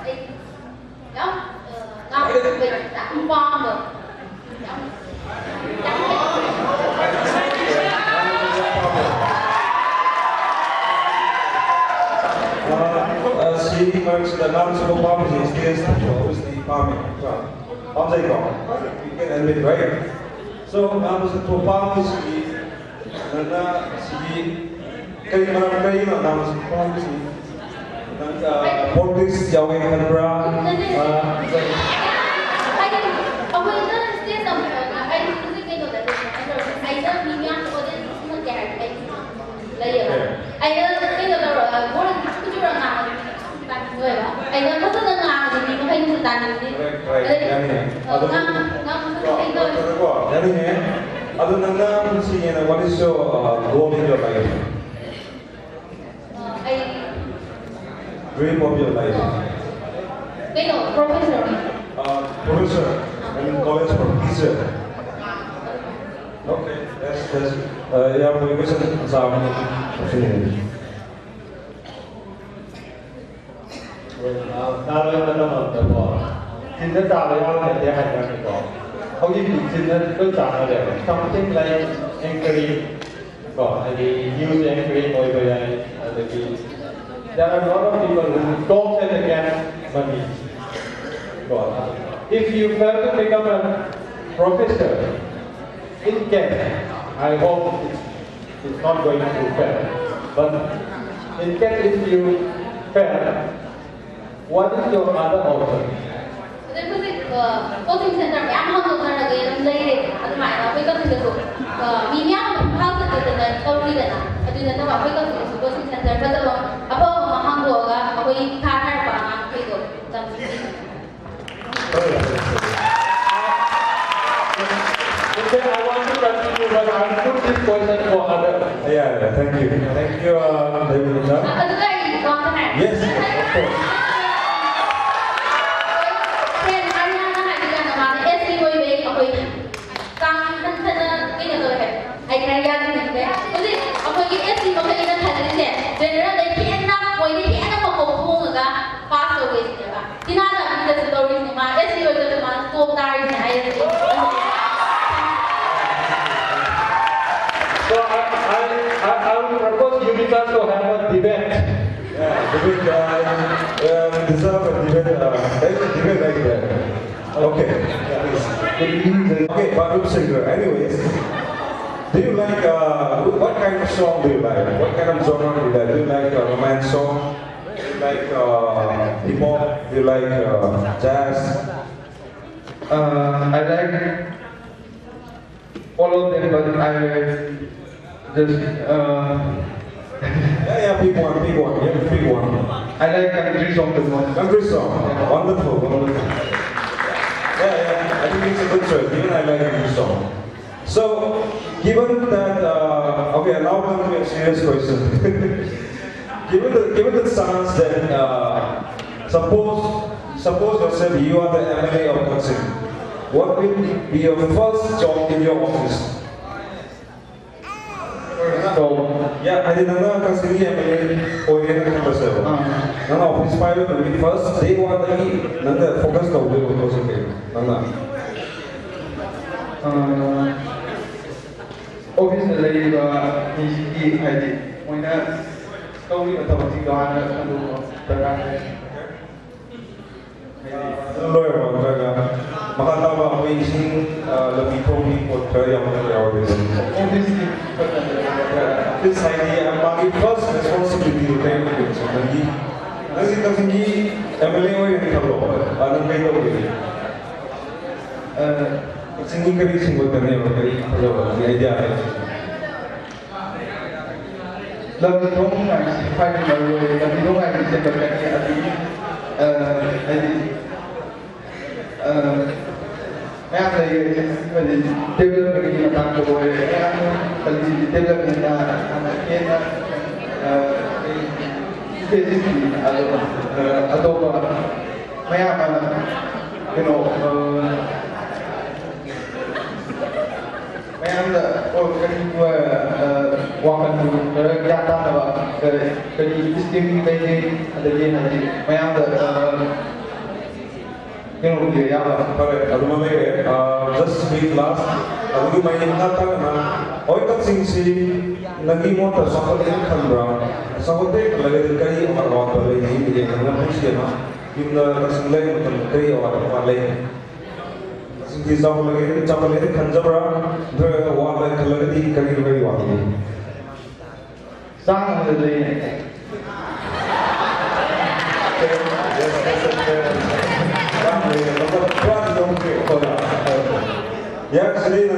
Ay, yeah. Ang pamo. She works the non-civil pharmacy is obviously farming. You can admit, right? So, non-civil pharmacy, kayo non-civil pharmacy, politics, yawing kanbra, what is your goal in your life? Dream of your life? Professor. Professor. And college professor. Okay, that's yeah, my question is something like anchoring, use anchoring over there are a lot of people who don't sell again money. If you fail to become a professor, it can. I hope it's not going to fail. But in case if you fail, what is your other option? Coaching center may ang hanggang na nagayang layirin at may may kasi ito mimiyang hanggang ito na tawri na at yun na ito may kasi ito coaching center pa ito ako mahanggo ka ako yung partner pa ang ito Okay, I want to continue, but I'll put this question for other. Yeah, thank you. Thank you, David. Yes, of course. So I would propose Uniclass to have a debate. Yeah, debate. Deserve a debate. Debate like that. Okay. Okay, Baruch singer. Anyways, do you like what kind of song do you like? What kind of genre do you like? Do you like romance song? Do you like hip hop? Do you like jazz? I like all of them, but I just Yeah, pick one. Yeah, pick one. I like country song the most. Country song. Wonderful. Yeah. I think it's a good choice. Even I like country song. So, given that, okay, now come to a serious question. given the chance that, suppose yourself you are the MLA of Kutsin, what will be your first job in your office? So, yeah, I didn't know Kutsin MLA or anything like that. No, office pilot will be first. They want to be focus on the focus. Okay, no. Office na laiba ni haidi moina kauri atau tinggalan anu terang Lawyer mga makatawa ako ising lebih promi portray yang menjawab itu. Obviously, This idea ang bagi first responsibility tayo dito. Nanti kasi MLA o yung talo, anong kayo gawin? Kasi hindi kami singgot na yun, kaya palawa, the idea ay lalu dong nggak sih fight baru tapi dong nggak bisa berkaki hati yang saya develop begini tentang keboleh yang kalau di develop ini anaknya basically atau apa you know Mayang kan gua wakan tu kerjaan apa kerja sistem ini ada dia nanti mayang yang dia ya correct. Aduh mana just speak last. Aduh main kata na. Oi kat sing si lagi mo ta sakot ini kan bra. Sakot dek lagi kali orang orang lagi dia kan nak sih na. Kita kasing lagi macam kali orang lagi. Sinti sakot lagi capal lagi kan jabra. Dua orang lagi lagi kali lagi orang. sang ada dia Ya, jadi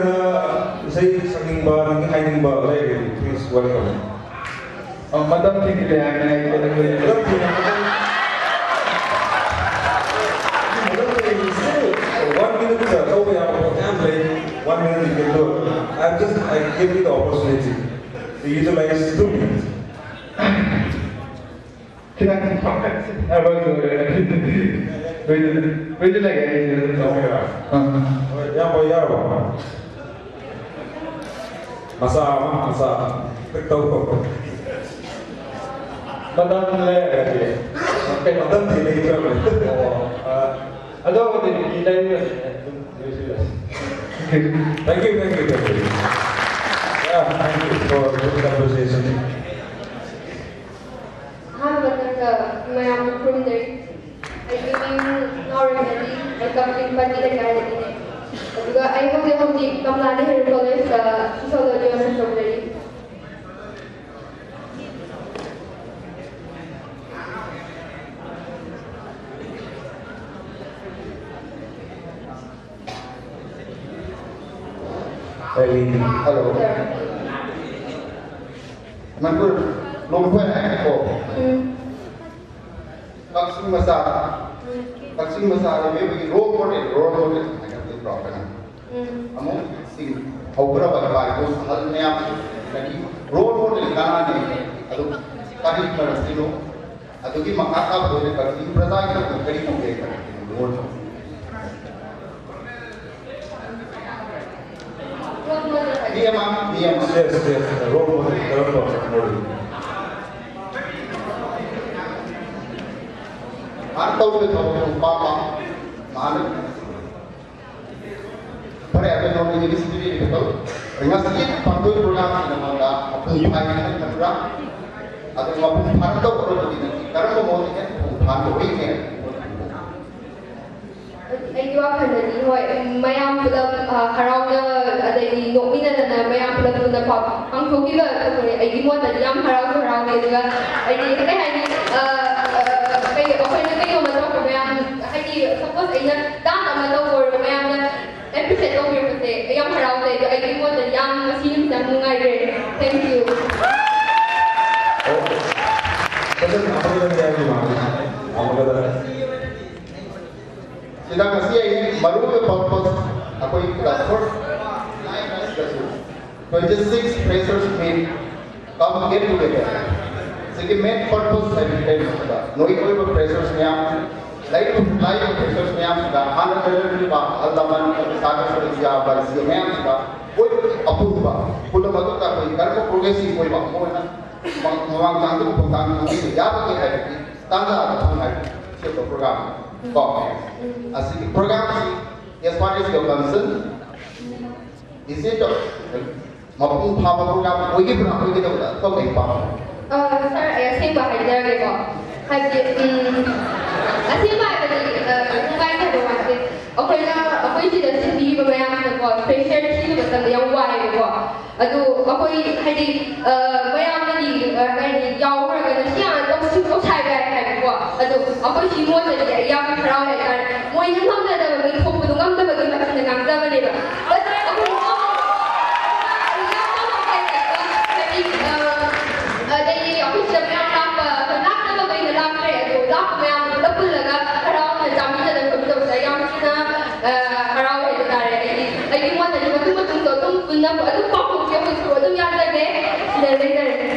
saya saking nanging hiding ba lagi, please welcome. Madam tinggi dia yang naik kita boleh. One minute sir, so we have a program play. 1 minute you can do it. I give you the opportunity to utilize 2 minutes. Kita apa tu? Betul lagi. Yang bayar apa? Masa tahu kok. Madam le. Madam tidak itu. Ada apa tu? Kita ini. Thank you. Yeah, thank you for good conversation. Mayam Kumdari. I live in Norway. I come to Patti Academy. I hope you have the Kamlani Hill College, Sociology and Sociology. Hello. Manpur, Lompuan Echo. Taksim Masala may be role model, I can be proper. Among things, over by those Halnea, role model Ganani, Kari Marasino, Aduki Makaka, but in Brazil, very good. Yes, the role model. Atau itu papa, mana? Pada apa yang orang ini sendiri itu, dengan sedikit pantul program yang mana, apa yang kita lakukan, atau apa yang pantul program ini, karena mau ini pantul ini. Ay wakanani hoy mayam pulap harauga adai nomina na mayam pulap na pop ang thokiba ay mo na yam harauga diga ay kay hani kay okay na kayo mato mayam ay suppose ay na dam na mato for mayam na every participate tꯧꯕꯤꯔꯛꯄꯁꯦ ꯑꯩ ꯌꯥꯝ ꯍꯔꯥꯎꯖꯩ ꯑꯗꯣ ꯑꯩꯒꯤ ꯃꯣꯠꯇ ꯌꯥꯝ ꯉꯁꯤ ꯅꯨꯃꯤꯠ ꯌꯥꯝ ꯅꯨꯡꯉꯥꯏꯔꯦ thank you sida ngasi ai maru ke purpose akoi class first 26 freshers meet come get together sigi main purpose hai noi koi freshers nya like freshers nya da honorary ba aldaman sagar sariya ba sia nya koi apurva pula matu ka koi karma progressive koi ba mo na mawang tang tu pang ni ya ba ke hai tanga thang hai se program ko asli program as far as your concern is it mapung phaba program koi ke program koi ke da ko kai pa sir ai asing ba haidar ko haji asing ba da ngai da ba se akoi ji da sindi ba ba yam ko fresher ji ba ta yang wai ko adu akoi haji ba yam ni kai ni yaw ra ga da xiang da su ko sai ga kai ko adu akoi ji mo da ya yam proud hai kan moi yang ngam da ba ni thok bu ngam da ba ni ma da ngam da ba ni ba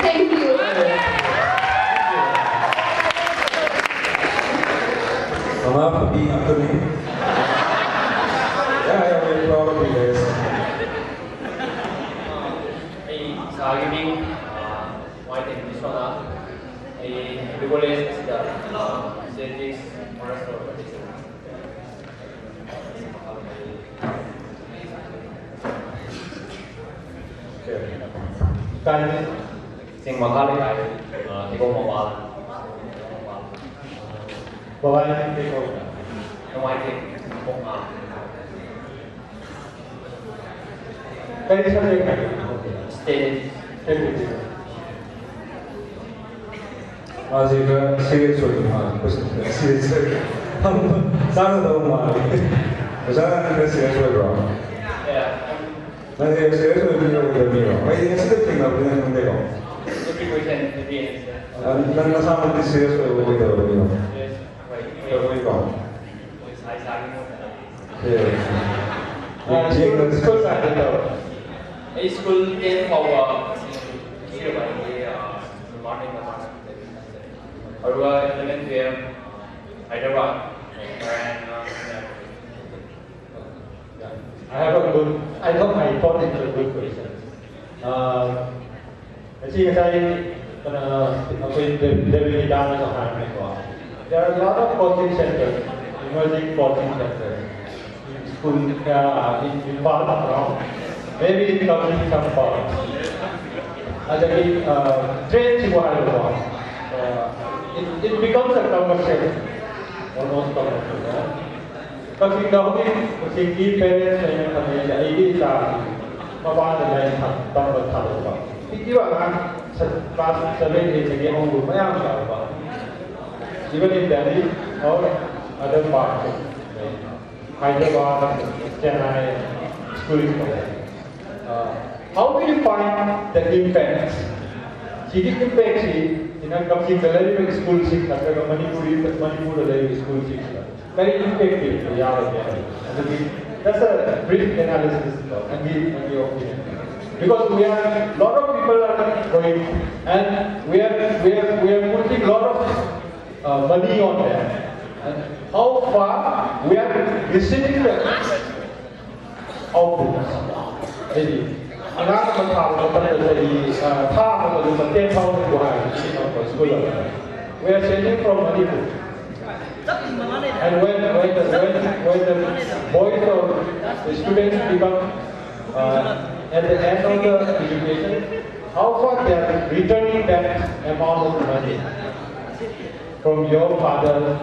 Thank you. Mama, Papi, Anthony. Yeah, I am very proud of you guys. Giving my name is Shona. I regulate the statistics honors organization. Kan Sing makali ay tiko mawal. bawal tiko Namai kung kaya sa rin state 아직 세계 소리만 무슨 세계 소리 한번 싸는 너무 많이 저는 그 세계 소리로 나는 세계 소리 들려고 그러면 왜 이게 스태핑 나오는 건데요 난 사람들이 세계 소리 보고 있더라고요 그러니까 지금 스쿨 사이트도 A school in for morning or 11 p.m. Hyderabad. I thought my thought is a good question. Actually, there are a lot of coaching centers, emerging coaching centers in school, in part around. Maybe in some parts. Actually, trains it becomes a commercial, almost commercial. But in the home, key parents and family, it is mabang na line tambal talo ba. Hindi ba class 7 8 again home mayam ba. Even in Delhi or other parts, Hyderabad, Chennai, schools. How do you find the impacts? Chidi impacts in a company very school six, Manipur school six. Very effective. That's a brief analysis and the opinion. Because we are a lot of people are going and we are putting a lot of money on them. And how far we are receiving the outputs. Maybe. Another we are changing from Manipur. And when the boys or the students become at the end of the education, how far they are returning that amount of money from your father,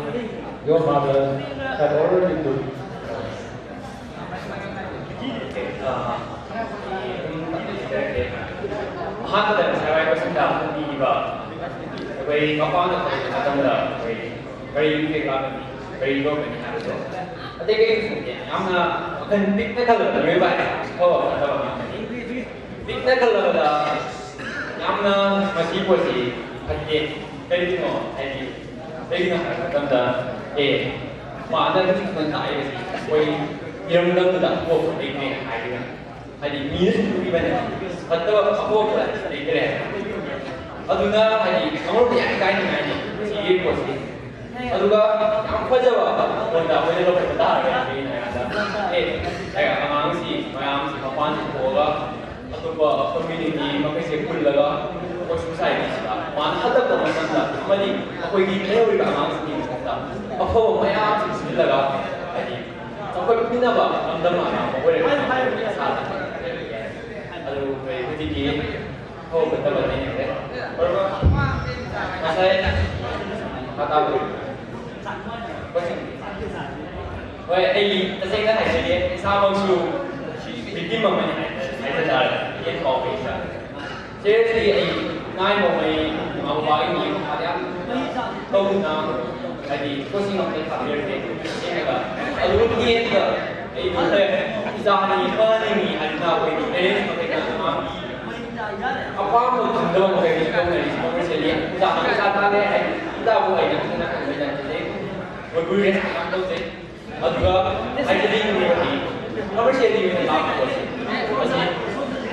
your mother had already put. Mahal saya rasa dah di bawah. Very kapan ada macam very unique lah, very good. I think it's yang 큰 빅 컬러 유의발 빅 컬러보다 양나 맛이 보시 하기 그리고 아니 여기는 감다 예 많은 것들은 다 알지 거의 이런 것보다 뭐 되게 알지 아니 미는 우리만 어떤 아무것도 안 그래 아두나 아니 아무것도 약간 아니 지게 보시 아두가 양 퍼져봐 본다 왜로 그랬다 예 내가 아망시 마양시 가만히 보가 어떤 커뮤니티 막에서 불러가 고추 사이니까 완 하다 보면 산다 아니 거기 내우리가 아망시 있다 아퍼 마양시 불러가 아니 아퍼 피나봐 남담아 뭐래 사다 아주 왜 그들이 더 그때가 되는데 얼마 마사에 갔다 오고 왜 이 선생님은 하시기에 사무수 느낌만 많이 하시잖아요. 이게 더 베이스. 제일 이 나이 몸에 마음이 하냐 또나 아니 고생을 다 이렇게 얘가 아주 이해가 이 밑에 이상이 뻔히 하나 보이는 에레스 같은 거 아빠도 진짜 되게 좋은 이스포를 실리 이상이 사다네 이다고 이제 생각하고 있는데 얼굴에 상관없이 아두가 아이들이 우리가 커머셜이 있는 마음이거든. 그래서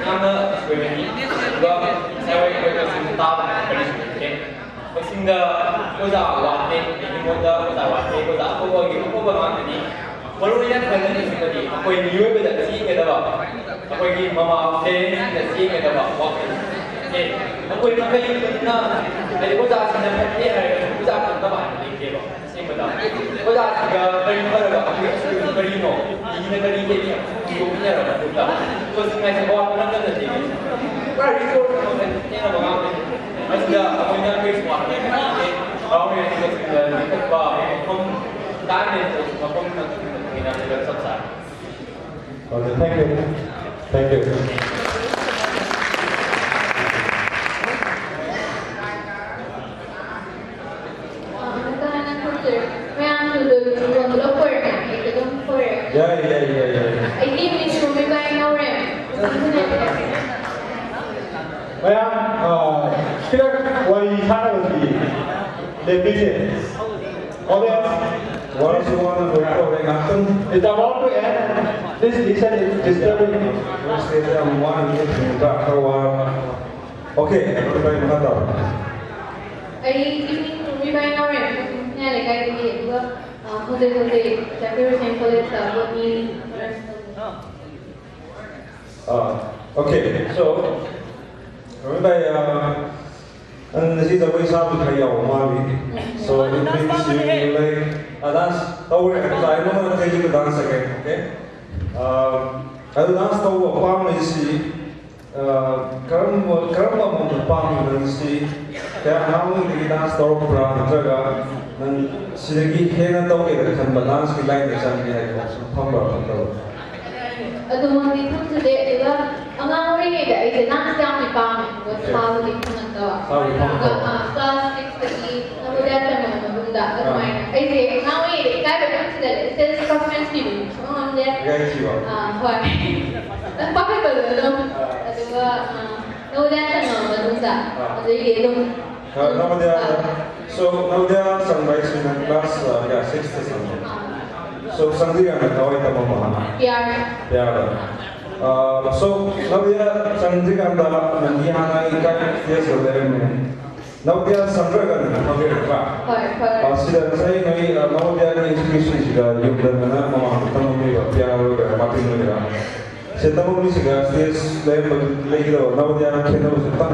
나는 왜냐면 누가 사회에 있는 다 그리스도인데 백신가 보자 왔대 이모다 보자 왔대 보자 거기 거기 원래는 그런 생각이 거의 미국에 지인에다가 거기 마마 팬에 지인에다가 왔대. 예, 거기 그냥 아니 보자 그냥 팬에 보자 간다 말이야 이게 뭐 생각보다 보자 제가 그림하려고 그림어 이기는 그림이 이거냐라고 본다. 그 생각에서 뭐 하는 건지 빨리 리포트 내가 뭐 하면 맞다 그냥 그렇게 뭐 하는 게 마음에 드는 것과 좀 다른 거 보면 그냥 이런 석사. Thank you. Yeah. I think we should be buying our Kira why Hanavi the business. What is one recording happen? It's about to end. This listen is disturbing. Okay, everybody cut out. I think we be buying our yeah, like I did. Hode, Japanese college, Okay, so remember, and this is a way to play our money. So it means you like a dance. Don't worry, I know how to take you to dance again. Okay? I will dance over palm is karma mo palm is kaya now we dance over palm. Sidagi hena tau ke kan balance ki line desan ki hai ko phamba tau aduma di thum se de ila anga ri ne da ise na sia mi pa me ko sa di thum ta class 6 ki na mo da ta no da ka mai ai se na wi de ka ba thum se de self performance ki so am de ga chi ba hoi pa ka ba de no aduma no da ta no da de ye dum so now they are some guys in class 6th or something. So something I know it mama. Yeah. So now they are something and the Nandihana ikai yes there. Now they are some dragon okay. Sida say no now they are institution siga yugdana mama tamu piaro Martin Luther. Setamu siga stage level lego now they are keno sita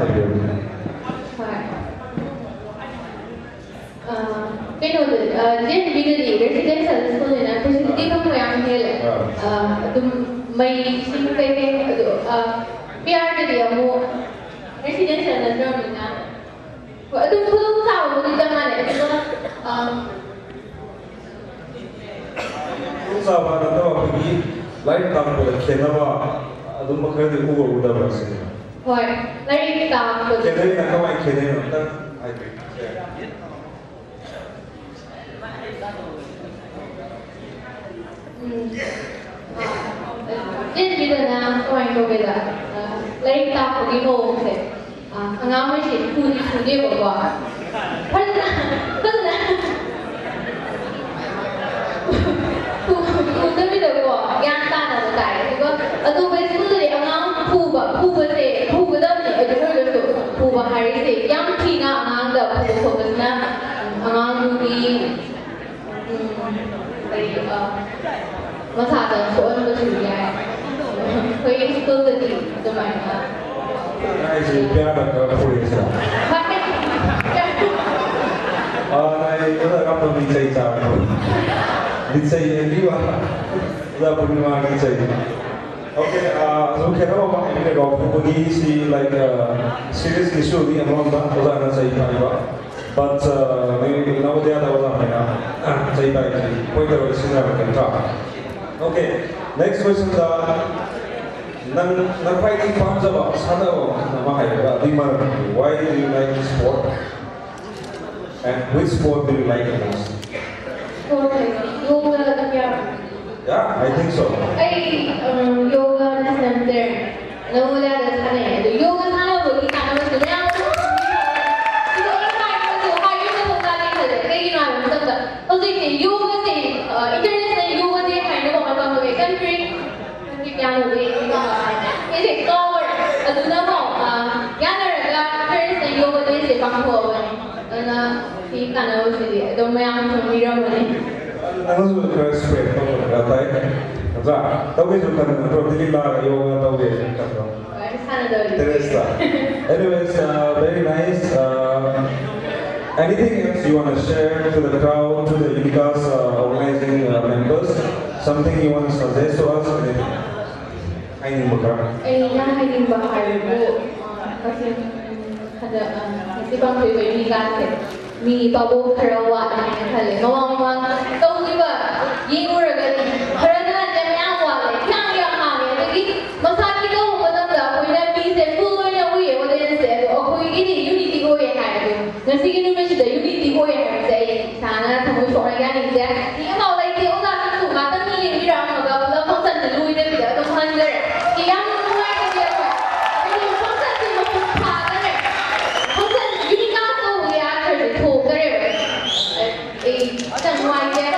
cái nội dung trên video residential school này facility không phải ăn hết là tụi mày xin cái PR cái gì mà residential là đâu mình ăn và tụi không sao mà đi ra này tụi không sao mà nó đâu cái lại tạm của cái nào mà tụi mình cái gì cũng có được rồi rồi lại tạm của cái này là các bạn cái này là ai Jadi orang itu beda. Lain tak pergi home se. Angan masih pudi bawa. Pernah. Pudi beda bawa. Yang tanah tu tak. Juga, tu betul tu dia angan puba se. Puba dah ni ada orang tu. Puba hari se. Yang Cina angan dah puba na angan ni. Masalah soal tu juga. Kau yang school tadi, tu mana? Này thì piano được phụ đề sao? Này bây giờ gặp được đi chơi sao? Đi chơi em đi vào. Bây giờ cũng mà đi chơi. Okay, so khi đó mà em cái đó cũng đi si like serious issue đi em nói đó là nó chơi phải vậy. But maybe now they are the one that chơi phải thì point out is not going to. Okay, next question là nang fighting farms about Sadaw Namahaya Dimar. Why do you like this sport? And which sport do you like the most? Yoga, Yeah, I think so. Yoga center. Nawala dah sana ya. Yoga sana boleh sana mesti yang itu orang itu hari itu bukan lagi ada. Kayak gini lah, betul tak? Maksudnya yoga sih, international yoga dia kind of orang orang country yang boleh. Ini cover. Aduh nama, yang ada international yoga dia sih bangku awak. Karena si kan awak sih, itu memang semua boleh. Nang su ka spread ko ka tai. Za, tahu ke kan pro dilila yoga tahu ke kan. Teresa. Anyways, very nice. Anything else you want to share to the crowd, to the Unicas organizing members? Something you want to suggest to us? Anything? Ainin bakar. Ainin bakar bu. Kasi ada si bang tu Unicas mi babu kerawat dengan kali. Ngomong tahu juga. Ini orang kali. Kerana dia yang awal, yang kami. Jadi masa kita umumnya dah, kau dah bisa full yang boleh, boleh jadi. Kau ini unity kau yang ada. Nasi ini mesti ada unity kau yang ada. Sana tamu orang yang ini. Ini mau lagi orang nak tu, mata ni ini orang nak kalau function dulu ini dia tu handler. Yang mulai dia tu. Ini function tu macam apa ni? Function Unicas tu dia kerja tu kerja. Macam mulai dia.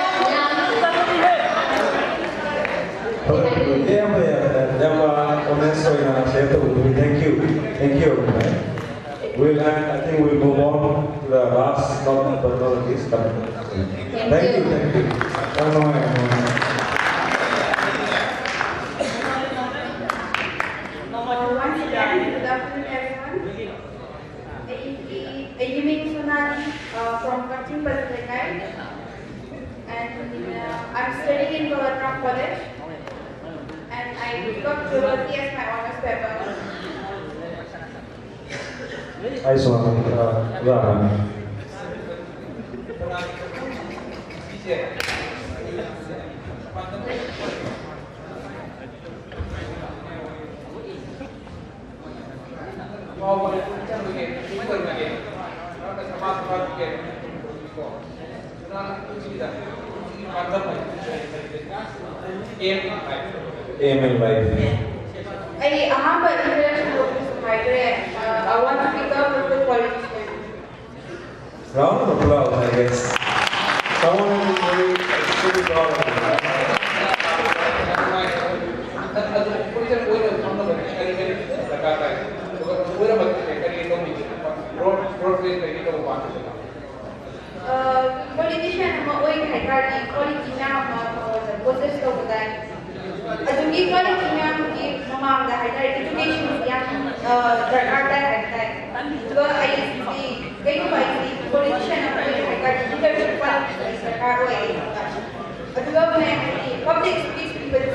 Thank you. I think we'll move on to the last, not the least. Thank you. Once again, good afternoon everyone. Yiming Sonali from Kachin Pasalekai, and I'm studying in Golartram College, and I got geology as my honors paper. Hai Sonali, aim in life. I'm an international migrant. I want to become a good politician. Round of applause, I guess. Someone is very extremely proud of you. Politician ama oi khaikari quality na process to badai adungi quality na ki mamam da haidar education ya darkar da haidar to ai si kai bai si politician ama oi khaikari leadership quality sarkar oi aduga bane public speech people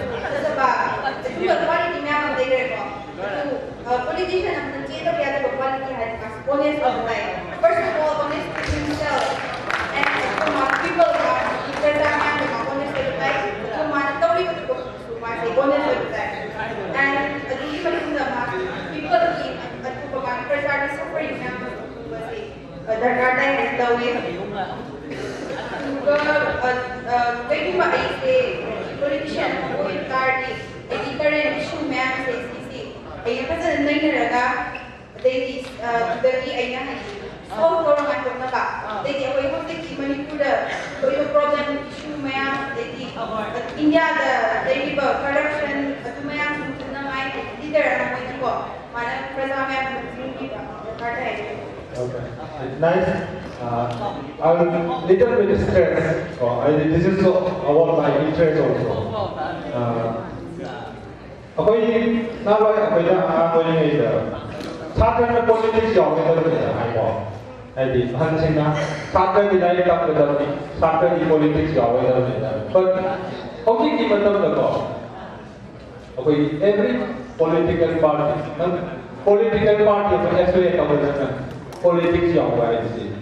sabab aduga quality na am dai re ko politician am chi to ya da quality haidar honest badai first of all honest to himself. People pertama honest berbicara, cuma tahu itu masih honest berbicara. And jadi paling utama people ini atau pemain pertama suffering yang masih terkadang yang tahu ya. Juga kayak cuma itu politician who is the current issue ma'am says ay kasi nainaraga they is the ay na solve ko lang ako na ba they ay ko take Manipur so yung problem issue ma'am they India they ba corruption at ma'am na may leader na mo ito mana presa ma'am hindi ba karte okay it's nice I'm little bit stressed this is about my interest also ako'y naroy ako'y ako'y 사전의 politics 영역을 알고 아니 한신나 사전이 나이가 그다음에 사전이 politics 영역을 but 거기 기본적으로 거기 every political party of SOA government politics 영역이지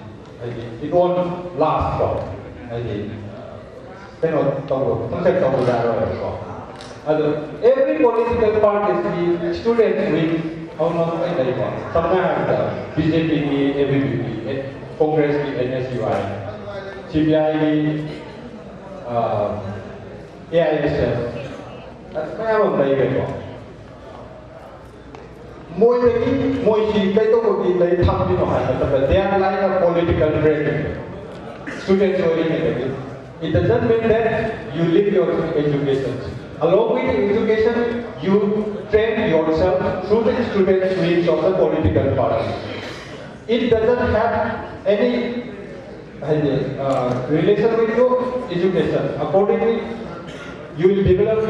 it won't last long 아니 그냥 또 정책적으로 나눠요 every political party is students with sometimes BJP की ABVP, Congress की NSUI, CPI की AISF, kaya bang tayo kayo? Moi si kayo ko di tayo thambi no hai, but they are like a political training. Students going in it doesn't mean that you leave your education. Along with education, you train yourself through the students' wings of the political party. It doesn't have any relation with your education. Accordingly, you will develop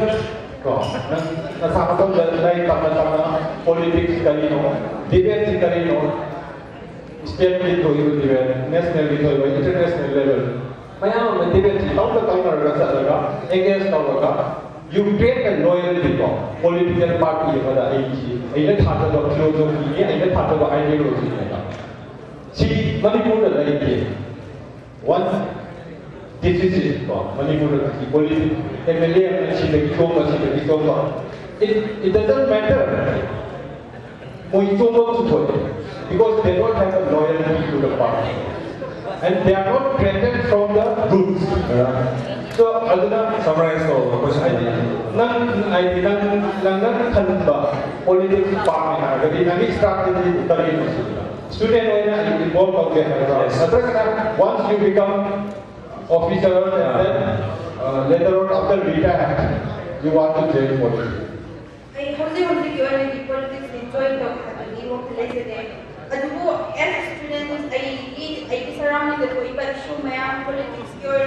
politics, debate, state level, national level, international level. Mayam debate, against you create a loyalty to political party of the AG, a little philosophy, a little ideology. See, Manipur the one decision for Manipur politics, it doesn't matter because they don't have a loyalty to the party. And they are not created from the roots. So, Aduna summarize the question I didn't politics party, strategy, student involved once you become officer and then later on after retire, you want to join politics. I politics enjoy as students, I surrounded the issue my politics, join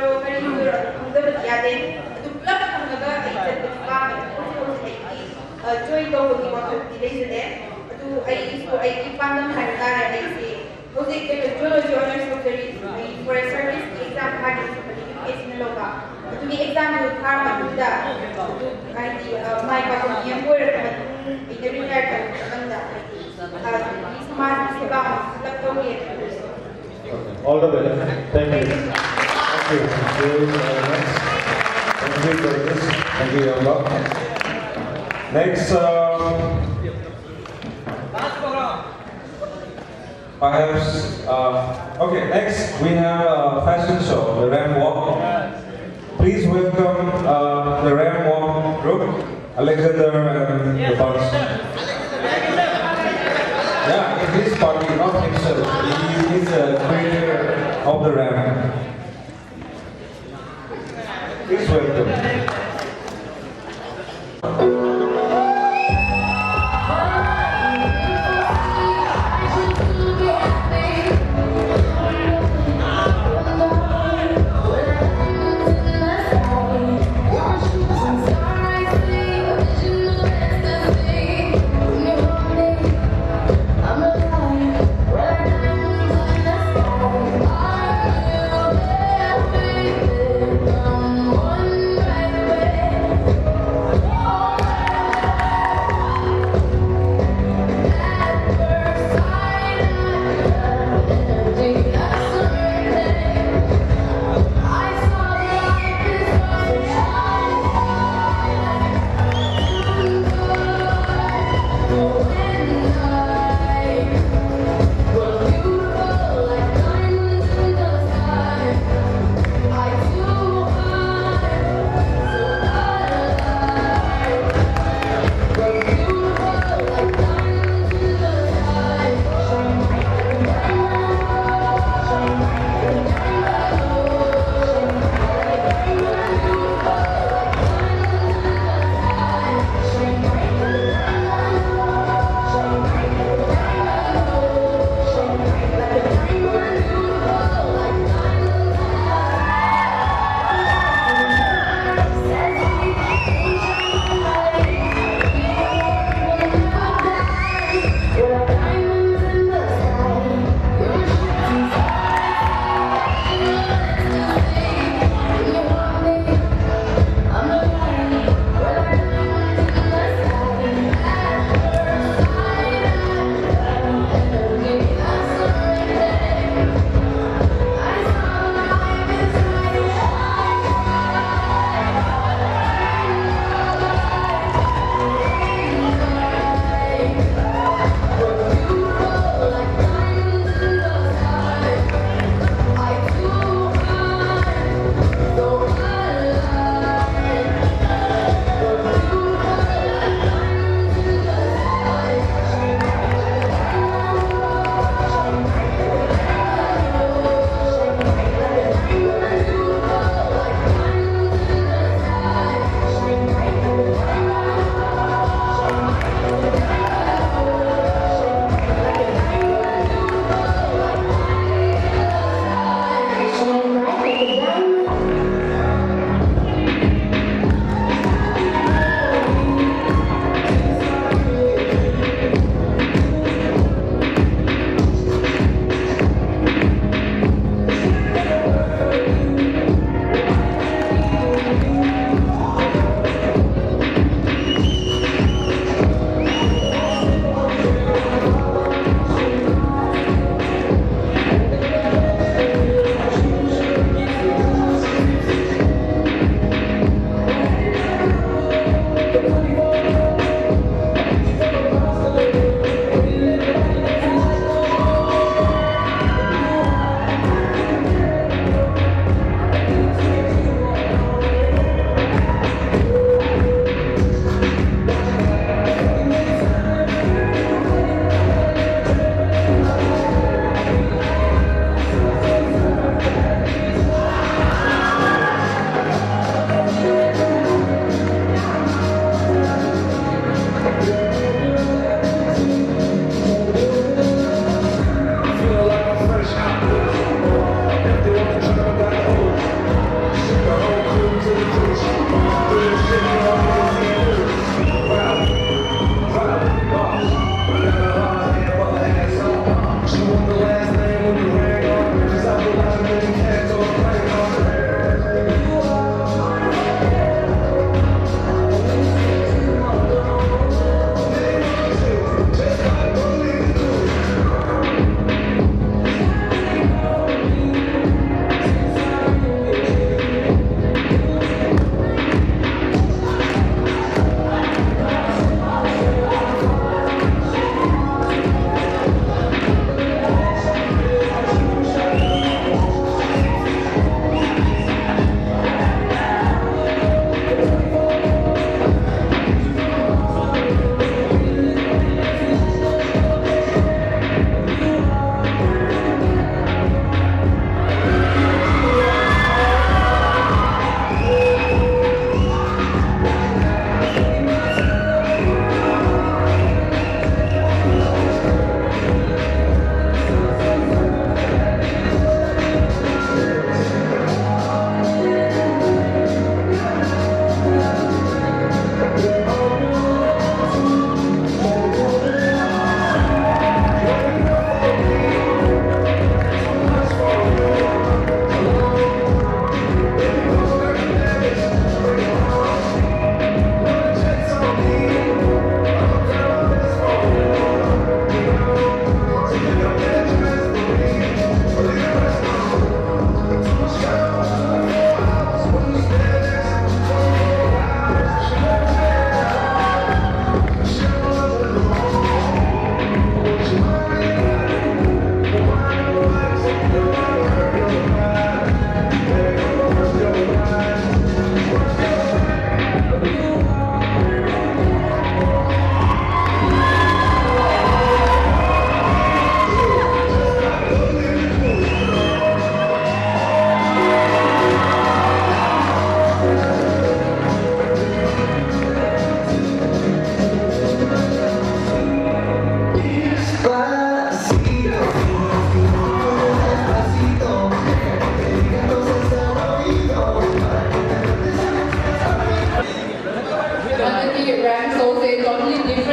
geology honors for a service exam to be exam with karma my all the best. Thank you. Thank you for this. Thank you, Yamba. Next, perhaps, okay, next we have a fashion show, the Ram Walk. Please welcome the Ram Walk group, Alexander and the bunch. Yeah, in this party, not himself. He is a creator of the Ram. Please welcome. One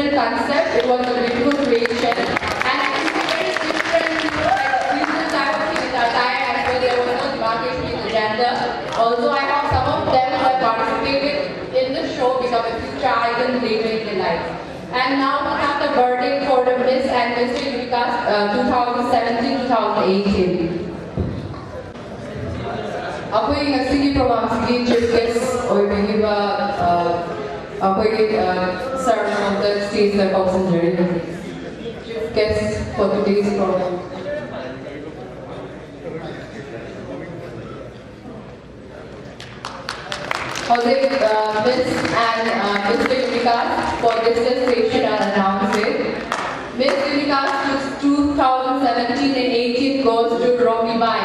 original concept. It was a beautiful creation, and it's very different. Like this type of thing is attire, and so there was no demarcation in the gender. Also, I hope some of them who have participated in the show become a future icon later in their life. And now we have the verdict for the Miss and Mr. Unicast 2017-2018. Apoy ngasigi program sige chief guest or maybe apoy sir from the stage the passenger chief guest for today's program. Holding Miss and Mr. Unicast for distance station are announced. Miss Unicast 2017 and 18 goes to Romy Bai.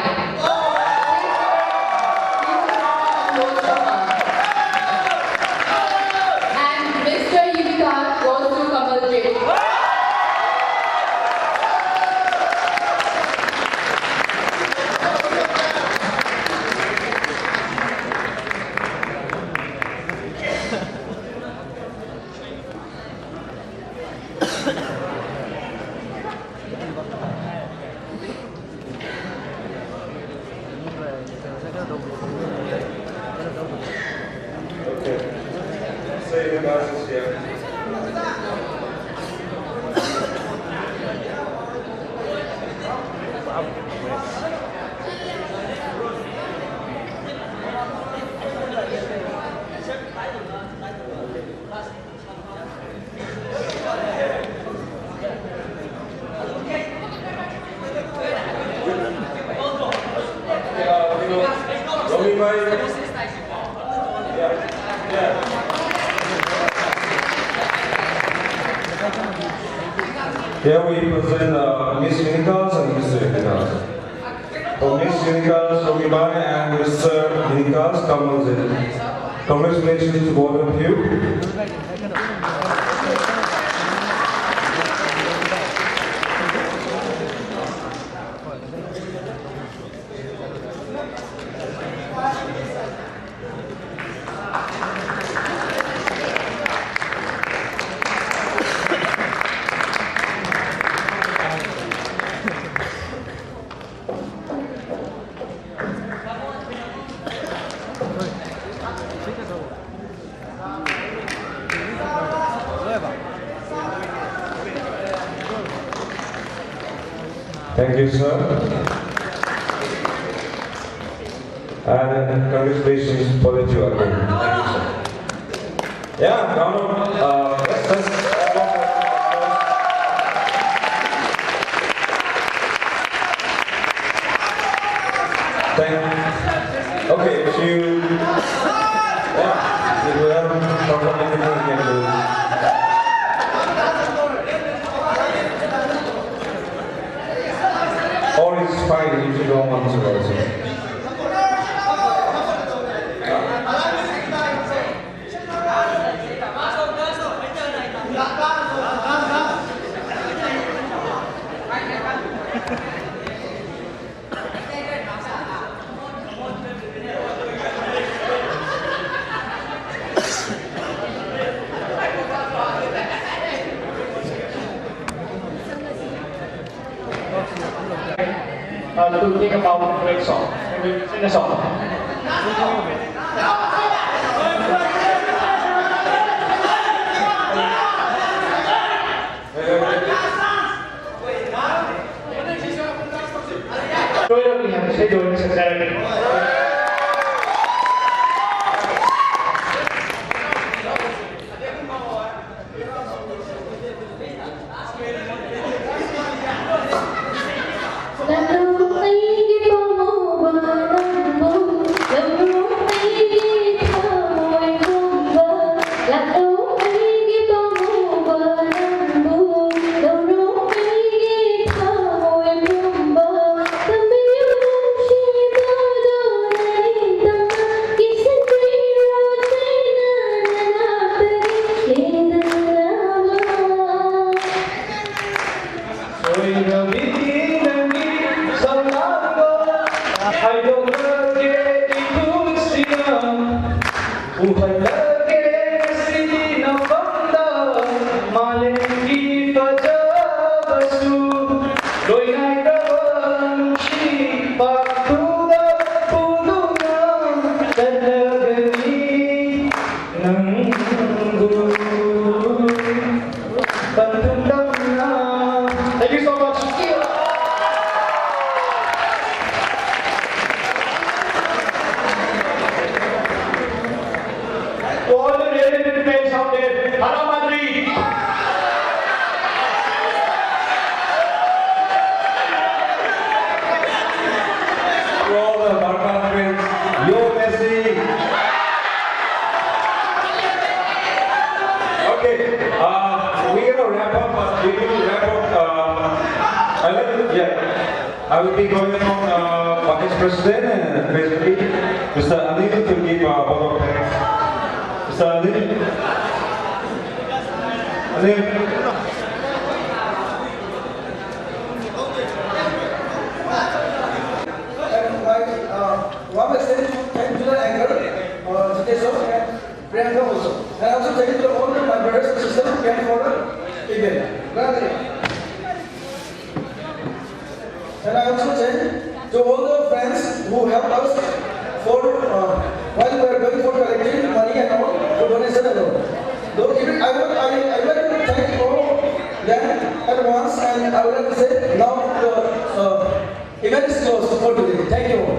Here we present Miss Unicast and Mr. Unicast. For Miss Unicast, Romy Bai and Mr. Unicast, congratulations to both of you. Thank you, sir. And congratulations for the two again. Thank you, sir. Yeah, now, okay, if you, if you haven't performed anything, you can do. Or it's fine if you don't want to also. To think about the great song. We will sing a song. We have to say doing this exactly. Hãy subscribe cho kênh Ghiền Mì Gõ để không bỏ lỡ we will wrap up. I will be going from Vice President and basically Mr. Anil to give a vote of thanks. Mr. Anil. One message thank to the anchor, Jitesh and Priyanka also. And also thank you to all my brothers and sisters who came for the event. And I also thank to all the friends who helped us for while we are going for collecting money and all for donation and all. Though even I would like to thank all them at once, and I would like to say now the event is closed for today. Thank you all.